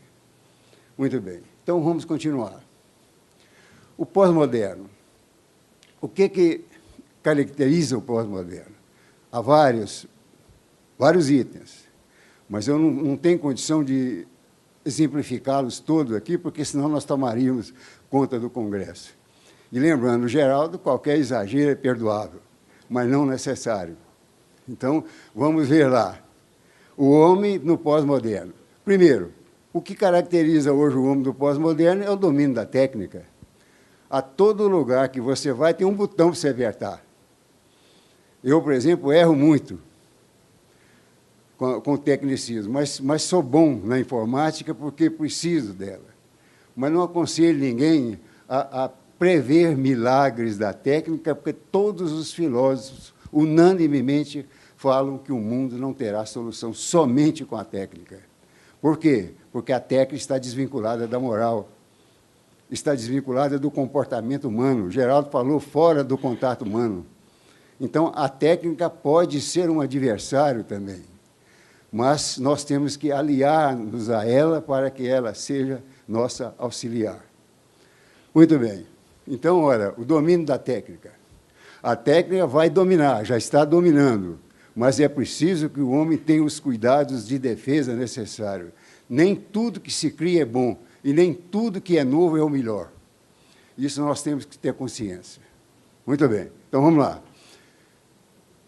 Muito bem. Então, vamos continuar. O pós-moderno. O que caracteriza o pós-moderno? Há vários itens, mas eu não tenho condição de exemplificá-los todos aqui, porque senão nós tomaríamos conta do Congresso. E lembrando, Geraldo, qualquer exagero é perdoável, mas não necessário. Então, vamos ver lá. O homem no pós-moderno. Primeiro, o que caracteriza hoje o homem do pós-moderno é o domínio da técnica. A todo lugar que você vai, tem um botão para você apertar. Eu, por exemplo, erro muito com o tecnicismo, mas sou bom na informática porque preciso dela. Mas não aconselho ninguém a prever milagres da técnica, porque todos os filósofos, unanimemente, falam que o mundo não terá solução somente com a técnica. Por quê? Porque a técnica está desvinculada da moral, está desvinculada do comportamento humano. O Geraldo falou fora do contato humano. Então, a técnica pode ser um adversário também, mas nós temos que aliar-nos a ela para que ela seja nossa auxiliar. Muito bem. Então, olha, o domínio da técnica. A técnica vai dominar, já está dominando, mas é preciso que o homem tenha os cuidados de defesa necessários. Nem tudo que se cria é bom, e nem tudo que é novo é o melhor. Isso nós temos que ter consciência. Muito bem. Então, vamos lá.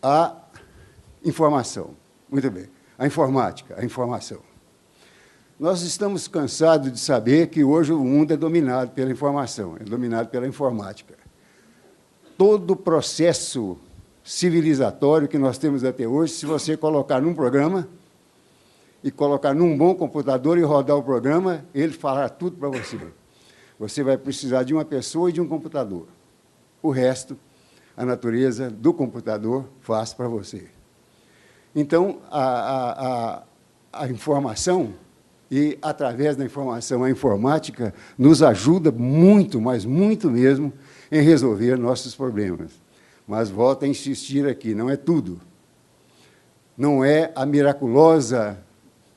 A informação. Muito bem. A informática, a informação. Nós estamos cansados de saber que hoje o mundo é dominado pela informação, é dominado pela informática. Todo o processo civilizatório que nós temos até hoje, se você colocar num programa e colocar num bom computador e rodar o programa, ele fará tudo para você. Você vai precisar de uma pessoa e de um computador. O resto, a natureza do computador faz para você. Então, a informação, e, através da informação, a informática, nos ajuda muito, mas muito mesmo, em resolver nossos problemas. Mas volto a insistir aqui, não é tudo. Não é a miraculosa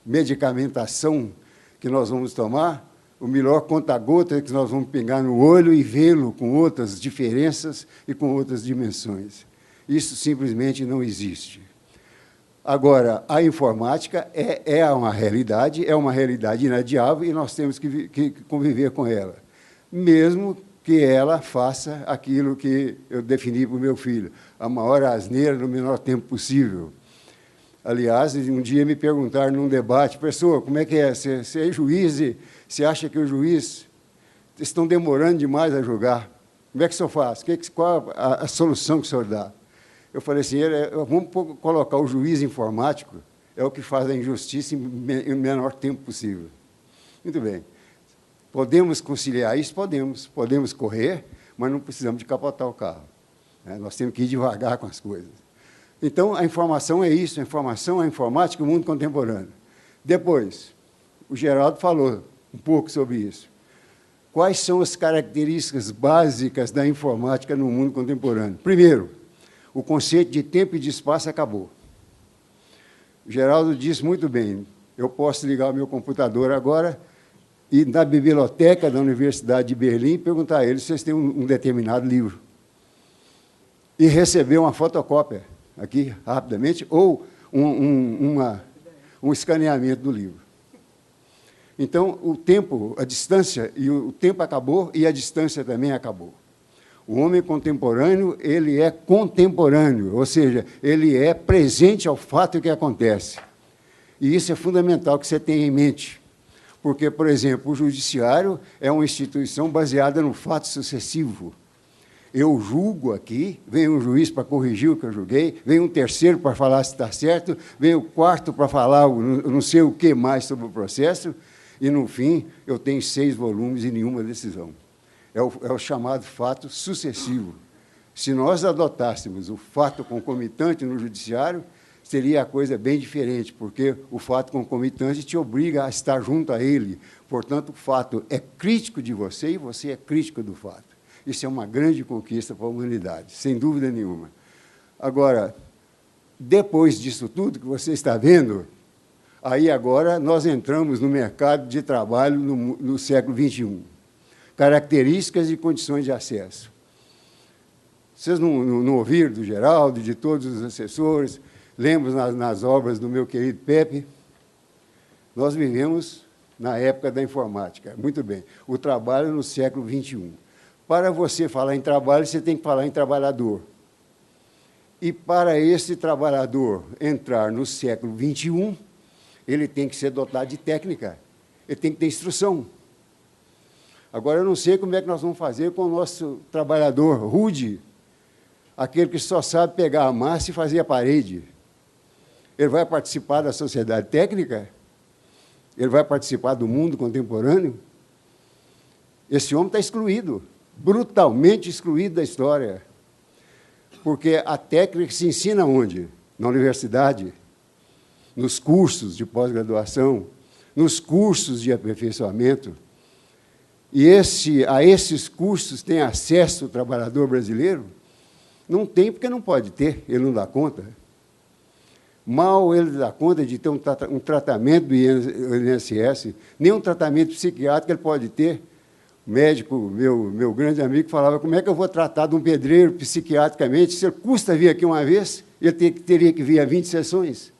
medicamentação que nós vamos tomar, o melhor conta-gota que nós vamos pegar no olho e vê-lo com outras diferenças e com outras dimensões. Isso simplesmente não existe. Agora, a informática é uma realidade inadiável, e nós temos que conviver com ela, mesmo que ela faça aquilo que eu defini para o meu filho, a maior asneira no menor tempo possível. Aliás, um dia me perguntaram num debate, pessoa, como é que é? Você é juiz e você acha que os juízes estão demorando demais a julgar? Como é que o senhor faz? Qual a solução que o senhor dá? Eu falei assim, vamos colocar o juiz informático, é o que faz a injustiça em menor tempo possível. Muito bem. Podemos conciliar isso? Podemos. Podemos correr, mas não precisamos de capotar o carro. Nós temos que ir devagar com as coisas. Então, a informação é isso, a informação, a informática, o mundo contemporâneo. Depois, o Geraldo falou um pouco sobre isso. Quais são as características básicas da informática no mundo contemporâneo? Primeiro, o conceito de tempo e de espaço acabou. O Geraldo disse muito bem, eu posso ligar o meu computador agora e, na biblioteca da Universidade de Berlim, perguntar a eles se vocês têm um determinado livro. E receber uma fotocópia, aqui, rapidamente, ou um escaneamento do livro. Então, o tempo, a distância, e o tempo acabou e a distância também acabou. O homem contemporâneo, ele é contemporâneo, ou seja, ele é presente ao fato que acontece. E isso é fundamental que você tenha em mente. Porque, por exemplo, o judiciário é uma instituição baseada no fato sucessivo. Eu julgo aqui, vem um juiz para corrigir o que eu julguei, vem um terceiro para falar se está certo, vem o quarto para falar não sei o que mais sobre o processo, e, no fim, eu tenho 6 volumes e nenhuma decisão. é o chamado fato sucessivo. Se nós adotássemos o fato concomitante no judiciário, seria a coisa bem diferente, porque o fato concomitante te obriga a estar junto a ele. Portanto, o fato é crítico de você e você é crítico do fato. Isso é uma grande conquista para a humanidade, sem dúvida nenhuma. Agora, depois disso tudo que você está vendo, aí agora nós entramos no mercado de trabalho no século XXI. Características e condições de acesso. Vocês não ouviram do Geraldo, de todos os assessores, lembram nas obras do meu querido Pepe? Nós vivemos na época da informática. Muito bem. O trabalho no século XXI. Para você falar em trabalho, você tem que falar em trabalhador. E para esse trabalhador entrar no século XXI, ele tem que ser dotado de técnica, ele tem que ter instrução. Agora, eu não sei como é que nós vamos fazer com o nosso trabalhador rude, aquele que só sabe pegar a massa e fazer a parede. Ele vai participar da sociedade técnica? Ele vai participar do mundo contemporâneo? Esse homem está excluído, brutalmente excluído da história. Porque a técnica se ensina onde? Na universidade, nos cursos de pós-graduação, nos cursos de aperfeiçoamento. E a esses cursos tem acesso o trabalhador brasileiro? Não tem, porque não pode ter, ele não dá conta. Mal ele dá conta de ter um tratamento do INSS, nem um tratamento psiquiátrico ele pode ter. O médico, meu grande amigo, falava, como é que eu vou tratar de um pedreiro psiquiatricamente, se ele custa vir aqui uma vez, ele teria que vir a 20 sessões.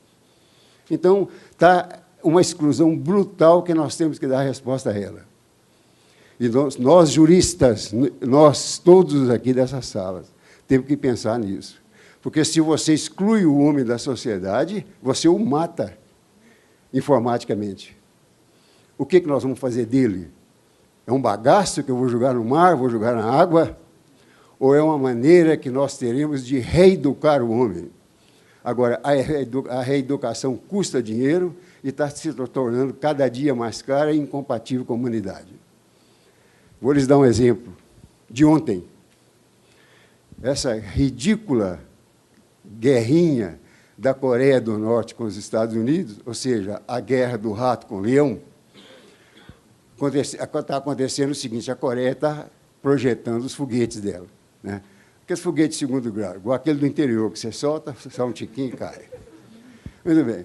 Então, está uma exclusão brutal que nós temos que dar resposta a ela. E nós juristas, nós todos aqui dessas salas, temos que pensar nisso. Porque se você exclui o homem da sociedade, você o mata informaticamente. O que nós vamos fazer dele? É um bagaço que eu vou jogar no mar, vou jogar na água? Ou é uma maneira que nós teremos de reeducar o homem? Agora, a reeducação custa dinheiro e está se tornando cada dia mais cara e incompatível com a humanidade. Vou lhes dar um exemplo de ontem. Essa ridícula guerrinha da Coreia do Norte com os Estados Unidos, ou seja, a guerra do rato com o leão, está acontecendo o seguinte, a Coreia está projetando os foguetes dela, né? Aqueles foguetes de segundo grau, igual aquele do interior, que você solta, só um tiquinho e cai. Muito bem.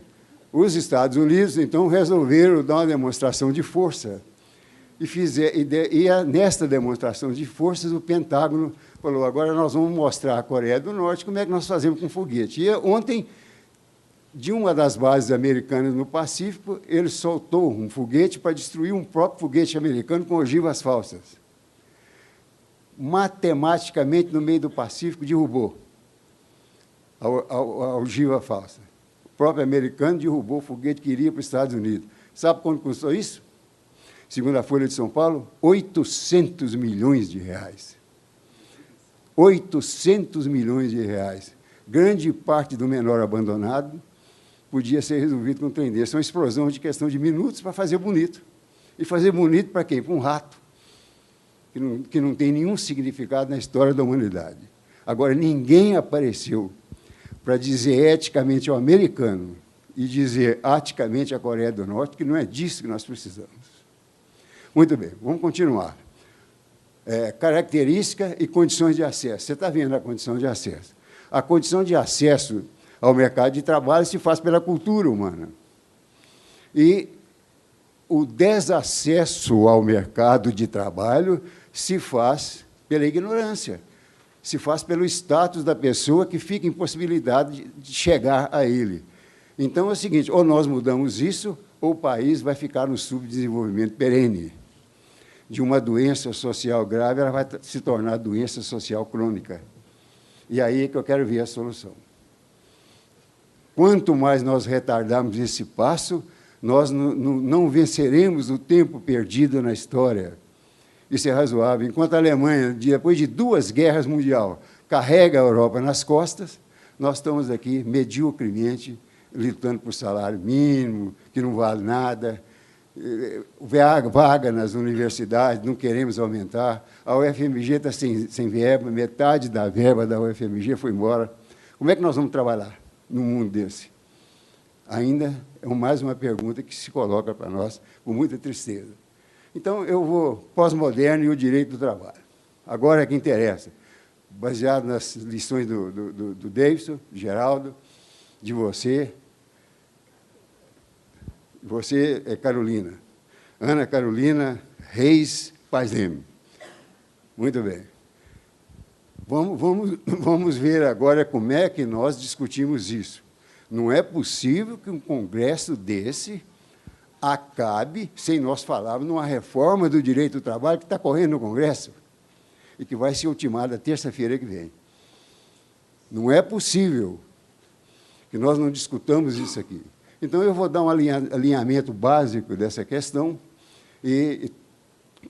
Os Estados Unidos, então, resolveram dar uma demonstração de força. Nesta demonstração de forças, o Pentágono falou, agora nós vamos mostrar à Coreia do Norte como é que nós fazemos com foguete. E ontem, de uma das bases americanas no Pacífico, ele soltou um foguete para destruir um próprio foguete americano com ogivas falsas. Matematicamente, no meio do Pacífico, derrubou a ogiva falsa. O próprio americano derrubou o foguete que iria para os Estados Unidos. Sabe quanto custou isso? Segundo a Folha de São Paulo, 800 milhões de reais. 800 milhões de reais. Grande parte do menor abandonado podia ser resolvido com um trem desse. Uma explosão de questão de minutos para fazer bonito. E fazer bonito para quem? Para um rato, que não tem nenhum significado na história da humanidade. Agora, ninguém apareceu para dizer eticamente ao americano e dizer aticamente à Coreia do Norte que não é disso que nós precisamos. Muito bem, vamos continuar. Característica e condições de acesso. Você está vendo a condição de acesso. A condição de acesso ao mercado de trabalho se faz pela cultura humana. E o desacesso ao mercado de trabalho se faz pela ignorância, se faz pelo status da pessoa que fica impossibilidade de chegar a ele. Então, é o seguinte, ou nós mudamos isso, ou o país vai ficar no subdesenvolvimento perene. De uma doença social grave, ela vai se tornar doença social crônica. E aí é que eu quero ver a solução. Quanto mais nós retardarmos esse passo, nós não venceremos o tempo perdido na história. Isso é razoável. Enquanto a Alemanha, depois de 2 guerras mundiais, carrega a Europa nas costas, nós estamos aqui, mediocremente, lutando por salário mínimo, que não vale nada. vaga nas universidades, não queremos aumentar. A UFMG está sem verba, metade da verba da UFMG foi embora. Como é que nós vamos trabalhar num mundo desse? Ainda é mais uma pergunta que se coloca para nós com muita tristeza. Então, eu vou pós-moderno e o direito do trabalho. Agora é que interessa, baseado nas lições do Davidson, de Geraldo, de você. Você é Carolina. Ana Carolina Reis Paz Leme. Muito bem. Vamos ver agora como é que nós discutimos isso. Não é possível que um congresso desse acabe sem nós falarmos numa reforma do direito do trabalho que está correndo no Congresso e que vai ser ultimada terça-feira que vem. Não é possível que nós não discutamos isso aqui. Então, eu vou dar um alinhamento básico dessa questão e,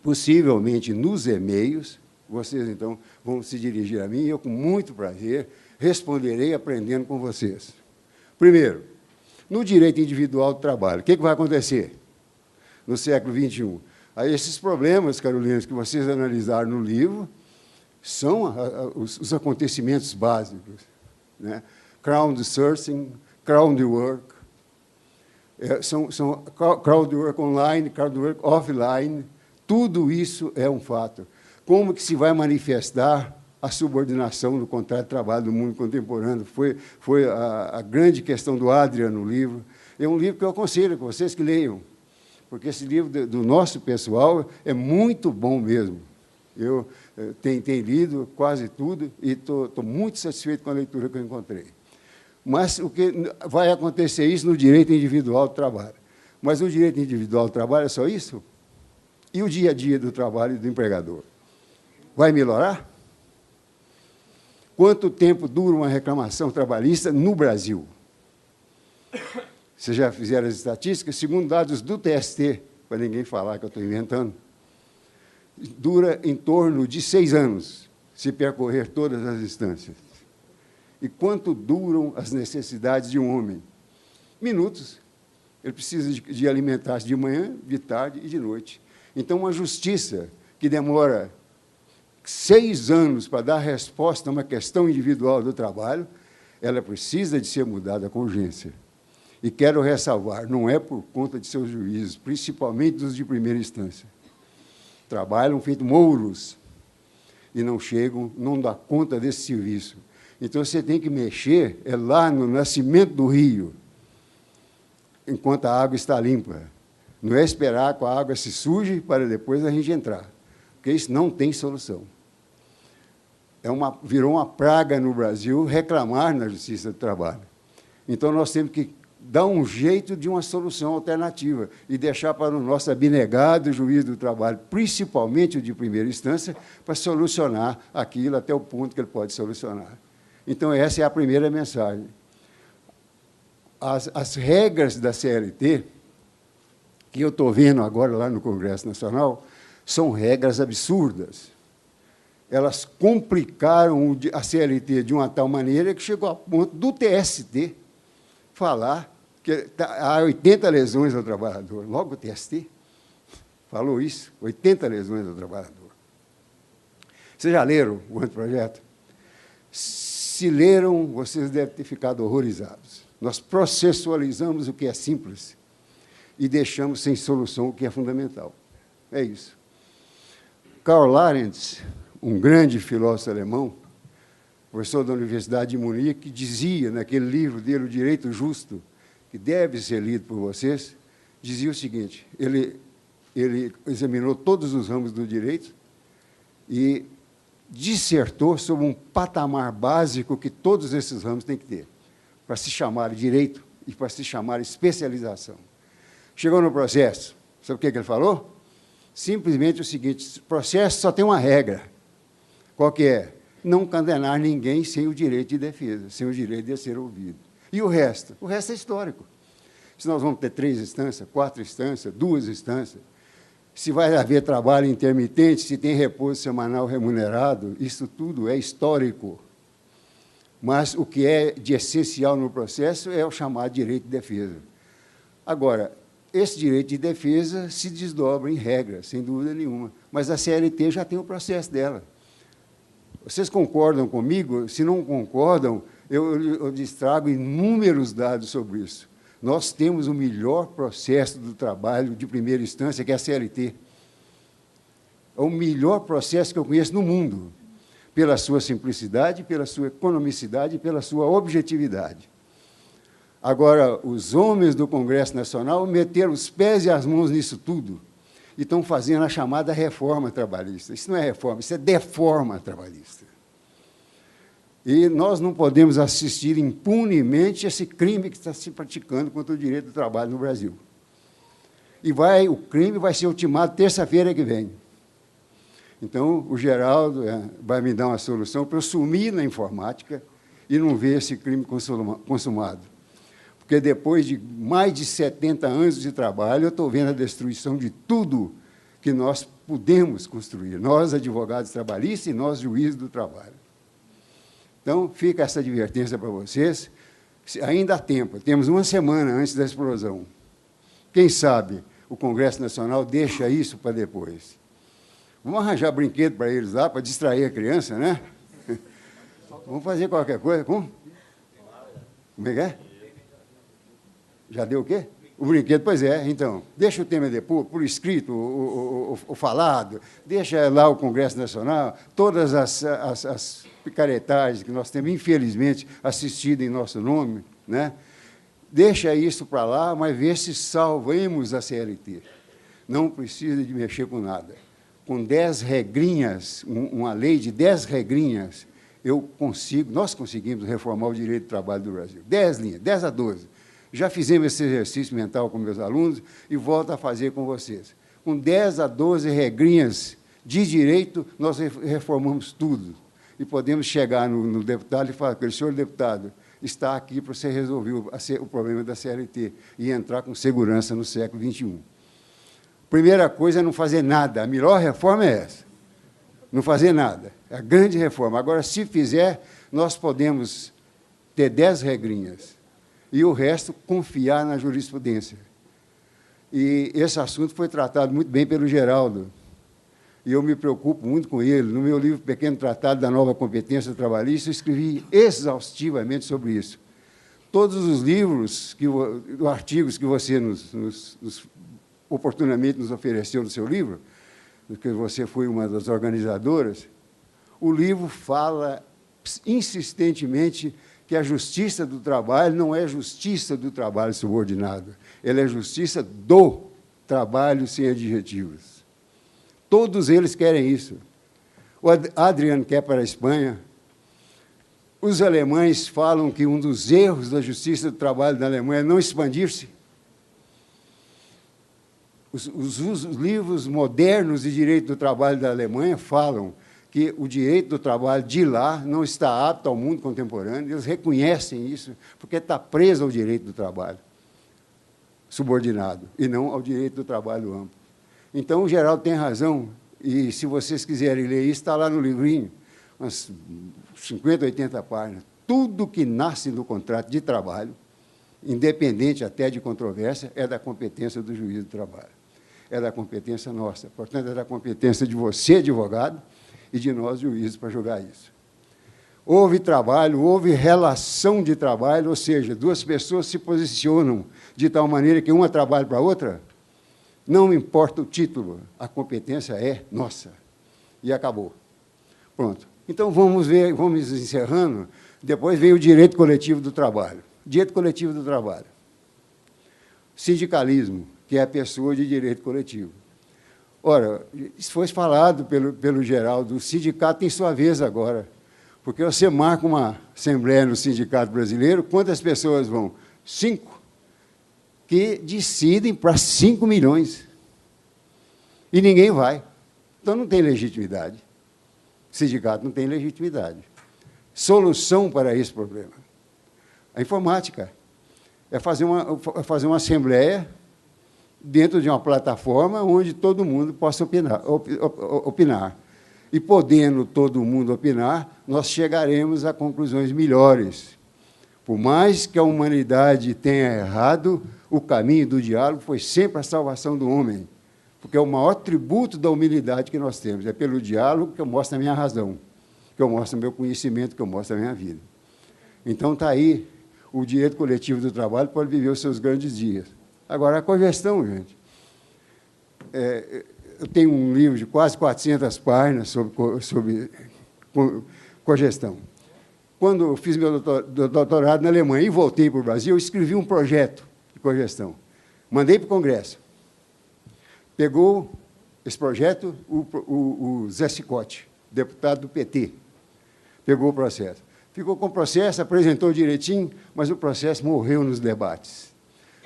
possivelmente, nos e-mails, vocês, então, vão se dirigir a mim e eu, com muito prazer, responderei aprendendo com vocês. Primeiro, no direito individual do trabalho, o que vai acontecer no século XXI? Aí, esses problemas, Carolina, que vocês analisaram no livro, são os acontecimentos básicos, né? Crowdsourcing, crowdwork, são crowdwork online, crowdwork offline, tudo isso é um fato. Como que se vai manifestar a subordinação do contrato de trabalho do mundo contemporâneo? Foi a grande questão do Adrian no livro. É um livro que eu aconselho que vocês que leiam, porque esse livro do nosso pessoal é muito bom mesmo. Eu tenho lido quase tudo e estou muito satisfeito com a leitura que eu encontrei. Mas o que vai acontecer isso no direito individual do trabalho. Mas o direito individual do trabalho é só isso? E o dia a dia do trabalho e do empregador? Vai melhorar? Quanto tempo dura uma reclamação trabalhista no Brasil? Vocês já fizeram as estatísticas? Segundo dados do TST, para ninguém falar que eu estou inventando, dura em torno de 6 anos, se percorrer todas as instâncias. E quanto duram as necessidades de um homem? Minutos. Ele precisa de alimentar-se de manhã, de tarde e de noite. Então, uma justiça que demora 6 anos para dar resposta a uma questão individual do trabalho, ela precisa de ser mudada com urgência. E quero ressalvar, não é por conta de seus juízes, principalmente dos de primeira instância. Trabalham feito mouros e não chegam, não dão conta desse serviço. Então, você tem que mexer lá no nascimento do rio, enquanto a água está limpa. Não é esperar que a água se suje para depois a gente entrar, porque isso não tem solução. Virou uma praga no Brasil reclamar na Justiça do Trabalho. Então, nós temos que dar um jeito de uma solução alternativa e deixar para o nosso abnegado juiz do trabalho, principalmente o de primeira instância, para solucionar aquilo até o ponto que ele pode solucionar. Então, essa é a primeira mensagem. As regras da CLT, que eu estou vendo agora lá no Congresso Nacional, são regras absurdas. Elas complicaram a CLT de uma tal maneira que chegou a ponto do TST falar que há 80 lesões ao trabalhador. Logo o TST falou isso, 80 lesões ao trabalhador. Vocês já leram o anteprojeto? Se leram, vocês devem ter ficado horrorizados. Nós processualizamos o que é simples e deixamos sem solução o que é fundamental. É isso. Karl Larenz, um grande filósofo alemão, professor da Universidade de Munique, dizia, naquele livro dele, O Direito Justo, que deve ser lido por vocês, dizia o seguinte, ele examinou todos os ramos do direito e dissertou sobre um patamar básico que todos esses ramos têm que ter, para se chamar direito e para se chamar especialização. Chegou no processo, sabe o que ele falou? Simplesmente o seguinte, o processo só tem uma regra. Qual que é? Não condenar ninguém sem o direito de defesa, sem o direito de ser ouvido. E o resto? O resto é histórico. Se nós vamos ter 3 instâncias, 4 instâncias, 2 instâncias, se vai haver trabalho intermitente, se tem repouso semanal remunerado, isso tudo é histórico. Mas o que é de essencial no processo é o chamado direito de defesa. Agora, esse direito de defesa se desdobra em regra, sem dúvida nenhuma. Mas a CLT já tem o processo dela. Vocês concordam comigo? Se não concordam, eu trago inúmeros dados sobre isso. Nós temos o melhor processo do trabalho de primeira instância, que é a CLT. É o melhor processo que eu conheço no mundo, pela sua simplicidade, pela sua economicidade e pela sua objetividade. Agora, os homens do Congresso Nacional meteram os pés e as mãos nisso tudo e estão fazendo a chamada reforma trabalhista. Isso não é reforma, isso é deforma trabalhista. E nós não podemos assistir impunemente esse crime que está se praticando contra o direito do trabalho no Brasil. E o crime vai ser ultimado terça-feira que vem. Então, o Geraldo vai me dar uma solução para eu sumir na informática e não ver esse crime consumado. Porque, depois de mais de 70 anos de trabalho, eu estou vendo a destruição de tudo que nós pudemos construir, nós, advogados trabalhistas, e nós, juízes do trabalho. Então, fica essa advertência para vocês. Ainda há tempo, temos uma semana antes da explosão. Quem sabe o Congresso Nacional deixa isso para depois. Vamos arranjar brinquedo para eles lá, para distrair a criança, né? Vamos fazer qualquer coisa. Como é que é? Já deu o quê? O brinquedo, pois é. Então, deixa o tema depois, por escrito, o falado, deixa lá o Congresso Nacional, todas as picaretagens que nós temos, infelizmente, assistido em nosso nome, né? Deixa isso para lá, mas vê se salvemos a CLT. Não precisa de mexer com nada. Com 10 regrinhas, uma lei de 10 regrinhas, nós conseguimos reformar o direito do trabalho do Brasil. 10 linhas, 10 a 12. Já fizemos esse exercício mental com meus alunos e volto a fazer com vocês. Com 10 a 12 regrinhas de direito, nós reformamos tudo. E podemos chegar no deputado e falar: senhor deputado, está aqui para você resolver o problema da CLT e entrar com segurança no século XXI. Primeira coisa é não fazer nada. A melhor reforma é essa. Não fazer nada. É a grande reforma. Agora, se fizer, nós podemos ter 10 regrinhas e o resto confiar na jurisprudência. E esse assunto foi tratado muito bem pelo Geraldo, e eu me preocupo muito com ele. No meu livro Pequeno Tratado da Nova Competência Trabalhista, eu escrevi exaustivamente sobre isso. Todos os livros, artigos que você oportunamente nos ofereceu no seu livro, porque você foi uma das organizadoras, o livro fala insistentemente que a justiça do trabalho não é justiça do trabalho subordinado, ela é justiça do trabalho sem adjetivos. Todos eles querem isso. O Adrian quer para a Espanha. Os alemães falam que um dos erros da justiça do trabalho da Alemanha é não expandir-se. Os livros modernos de direito do trabalho da Alemanha falam que o direito do trabalho de lá não está apto ao mundo contemporâneo. Eles reconhecem isso, porque está preso ao direito do trabalho subordinado, e não ao direito do trabalho amplo. Então, o Geraldo tem razão, e, se vocês quiserem ler isso, está lá no livrinho, umas 50, 80 páginas. Tudo que nasce no contrato de trabalho, independente até de controvérsia, é da competência do juiz do trabalho. É da competência nossa. Portanto, é da competência de você, advogado, e de nós, juízes, para julgar isso. Houve trabalho, houve relação de trabalho, ou seja, duas pessoas se posicionam de tal maneira que uma trabalha para a outra. Não importa o título, a competência é nossa. E acabou. Pronto. Então, vamos encerrando. Depois vem o direito coletivo do trabalho. Direito coletivo do trabalho. Sindicalismo, que é a pessoa de direito coletivo. Ora, isso foi falado pelo Geraldo, o sindicato tem sua vez agora, porque você marca uma assembleia no Sindicato Brasileiro, quantas pessoas vão? 5, que decidem para 5 milhões. E ninguém vai. Então, não tem legitimidade. O sindicato não tem legitimidade. Solução para esse problema. A informática é fazer uma assembleia dentro de uma plataforma onde todo mundo possa opinar. E, podendo todo mundo opinar, nós chegaremos a conclusões melhores. Por mais que a humanidade tenha errado, o caminho do diálogo foi sempre a salvação do homem, porque é o maior tributo da humildade que nós temos. É pelo diálogo que eu mostro a minha razão, que eu mostro o meu conhecimento, que eu mostro a minha vida. Então, está aí, o direito coletivo do trabalho pode viver os seus grandes dias. Agora, a cogestão, gente. Eu tenho um livro de quase 400 páginas sobre cogestão. Quando eu fiz meu doutorado na Alemanha e voltei para o Brasil, eu escrevi um projeto de cogestão. Mandei para o Congresso. Pegou esse projeto o Zé Cicotti, deputado do PT. Pegou o processo. Ficou com o processo, apresentou direitinho, mas o processo morreu nos debates.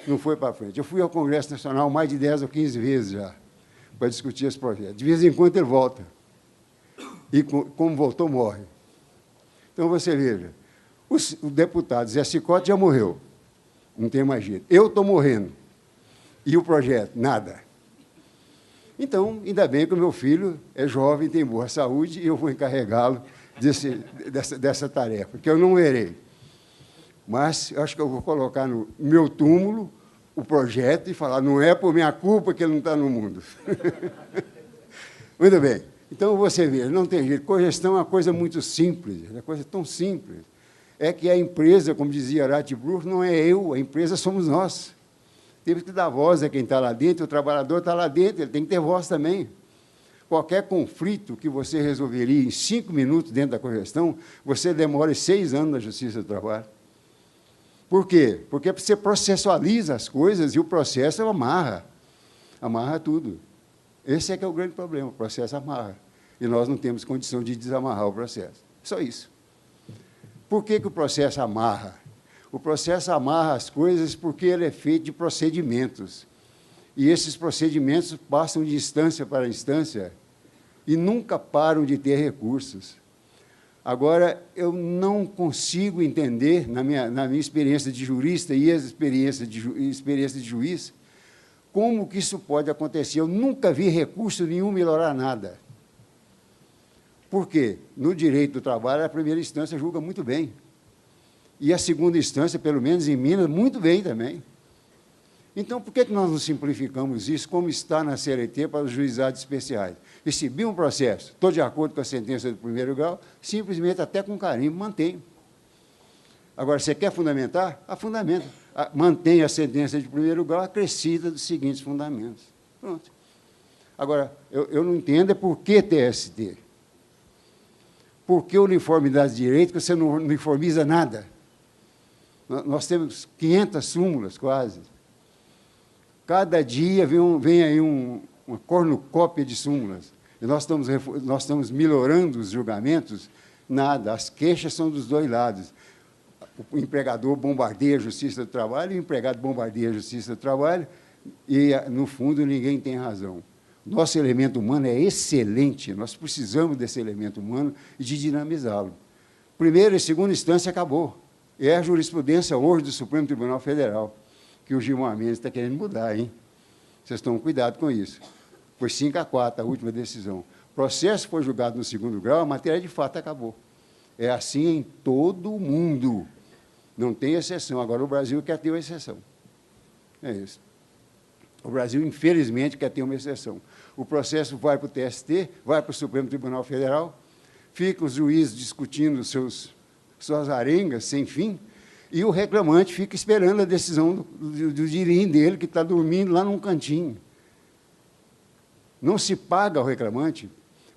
Não foi para frente. Eu fui ao Congresso Nacional mais de 10 ou 15 vezes já, para discutir esse projeto. De vez em quando ele volta. E, como voltou, morre. Então, você veja, o deputado Zé Cicotti já morreu. Não tem mais jeito. Eu estou morrendo. E o projeto? Nada. Então, ainda bem que o meu filho é jovem, tem boa saúde, e eu vou encarregá-lo dessa tarefa, que eu não verei. Mas eu acho que eu vou colocar no meu túmulo o projeto e falar, não é por minha culpa que ele não está no mundo. Muito bem. Então, você vê, não tem jeito. Cogestão é uma coisa muito simples, é uma coisa tão simples. É que a empresa, como dizia Ratbruch, não é eu, a empresa somos nós. Temos que dar voz a quem está lá dentro, o trabalhador está lá dentro, ele tem que ter voz também. Qualquer conflito que você resolveria em 5 minutos dentro da cogestão, você demora 6 anos na Justiça do Trabalho. Por quê? Porque você processualiza as coisas e o processo amarra tudo. Esse é que é o grande problema, o processo amarra. E nós não temos condição de desamarrar o processo. Só isso. Por que o processo amarra? O processo amarra as coisas porque ele é feito de procedimentos. E esses procedimentos passam de instância para instância e nunca param de ter recursos. Agora, eu não consigo entender, na minha experiência de jurista e as experiência de juiz, como que isso pode acontecer. Eu nunca vi recurso nenhum melhorar nada. Por quê? No direito do trabalho, a primeira instância julga muito bem. E a segunda instância, pelo menos em Minas, muito bem também. Então, por que nós não simplificamos isso, como está na CLT para os juizados especiais? Recebi um processo, estou de acordo com a sentença do primeiro grau, simplesmente, até com carimbo, mantenho. Agora, você quer fundamentar? Fundamenta. Mantém a sentença de primeiro grau acrescida dos seguintes fundamentos. Pronto. Agora, eu não entendo por que TST? Por que uniformidade de direito, que você não uniformiza nada? Nós temos 500 súmulas, quase. Cada dia vem aí uma cornucópia de súmulas. E nós estamos melhorando os julgamentos? Nada. As queixas são dos dois lados. O empregador bombardeia a Justiça do Trabalho, e o empregado bombardeia a Justiça do Trabalho, e, no fundo, ninguém tem razão. Nosso elemento humano é excelente, nós precisamos desse elemento humano e de dinamizá-lo. Primeira e segunda instância acabou. É a jurisprudência hoje do Supremo Tribunal Federal, que o Gilmar Mendes está querendo mudar, hein? Vocês tomem cuidado com isso. Foi 5-4 a última decisão. O processo foi julgado no segundo grau, a matéria de fato acabou. É assim em todo o mundo. Não tem exceção. Agora, o Brasil quer ter uma exceção. É isso. O Brasil, infelizmente, quer ter uma exceção. O processo vai para o TST, vai para o Supremo Tribunal Federal, ficam os juízes discutindo suas arengas sem fim, e o reclamante fica esperando a decisão do dirim dele, que está dormindo lá num cantinho. Não se paga ao reclamante,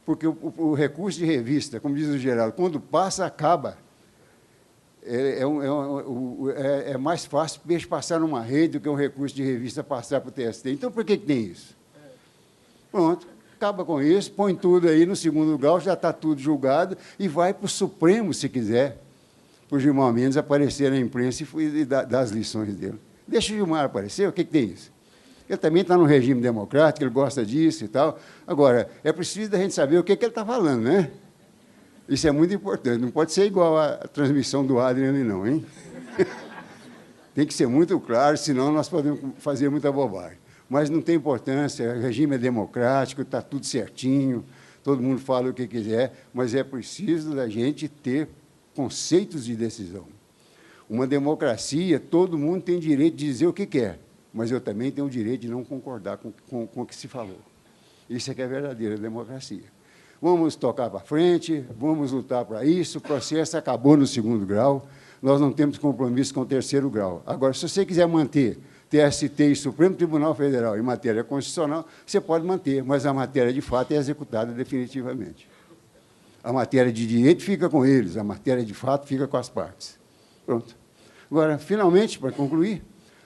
porque o recurso de revista, como diz o Geraldo, quando passa, acaba. É mais fácil o peixe passar numa rede do que um recurso de revista passar para o TST. Então, por que tem isso? Pronto, acaba com isso, põe tudo aí no segundo grau, já está tudo julgado, e vai para o Supremo, se quiser, para o Gilmar Mendes aparecer na imprensa e dar as lições dele. Deixa o Gilmar aparecer, o que tem isso? Ele também está no regime democrático, ele gosta disso e tal. Agora, é preciso a gente saber o que ele está falando, né? Isso é muito importante, não pode ser igual à transmissão do Adrian ali, não, hein? Tem que ser muito claro, senão nós podemos fazer muita bobagem. Mas não tem importância, o regime é democrático, está tudo certinho, todo mundo fala o que quiser, mas é preciso da gente ter conceitos de decisão. Uma democracia, todo mundo tem direito de dizer o que quer, mas eu também tenho o direito de não concordar com o que se falou. Isso é que é a verdadeira democracia. Vamos tocar para frente, vamos lutar para isso, o processo acabou no 2º grau, nós não temos compromisso com o 3º grau. Agora, se você quiser manter TST e Supremo Tribunal Federal em matéria constitucional, você pode manter, mas a matéria de fato é executada definitivamente. A matéria de direito fica com eles, a matéria de fato fica com as partes. Pronto. Agora, finalmente, para concluir,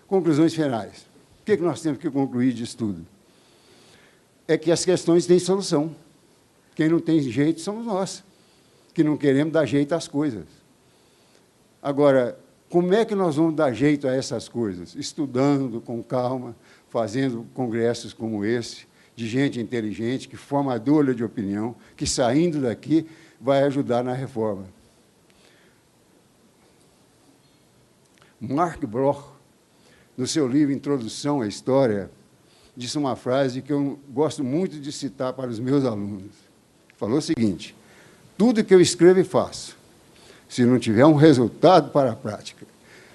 conclusões finais. O que nós temos que concluir disso tudo? É que as questões têm solução. Quem não tem jeito somos nós, que não queremos dar jeito às coisas. Agora, como é que nós vamos dar jeito a essas coisas? Estudando com calma, fazendo congressos como esse, de gente inteligente, que formadora de opinião, que, saindo daqui, vai ajudar na reforma. Mark Bloch, no seu livro Introdução à História, disse uma frase que eu gosto muito de citar para os meus alunos. Falou o seguinte: tudo que eu escrevo e faço, se não tiver um resultado para a prática,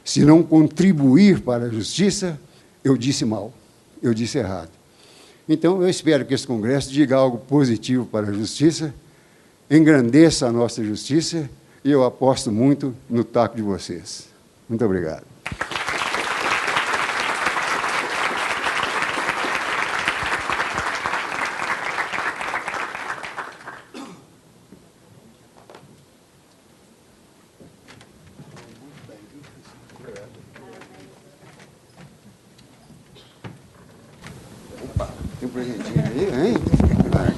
se não contribuir para a justiça, eu disse mal, eu disse errado. Então, eu espero que esse congresso diga algo positivo para a justiça, engrandeça a nossa justiça, e eu aposto muito no taco de vocês. Muito obrigado. Opa, tem um presentinho aí, hein? Vai.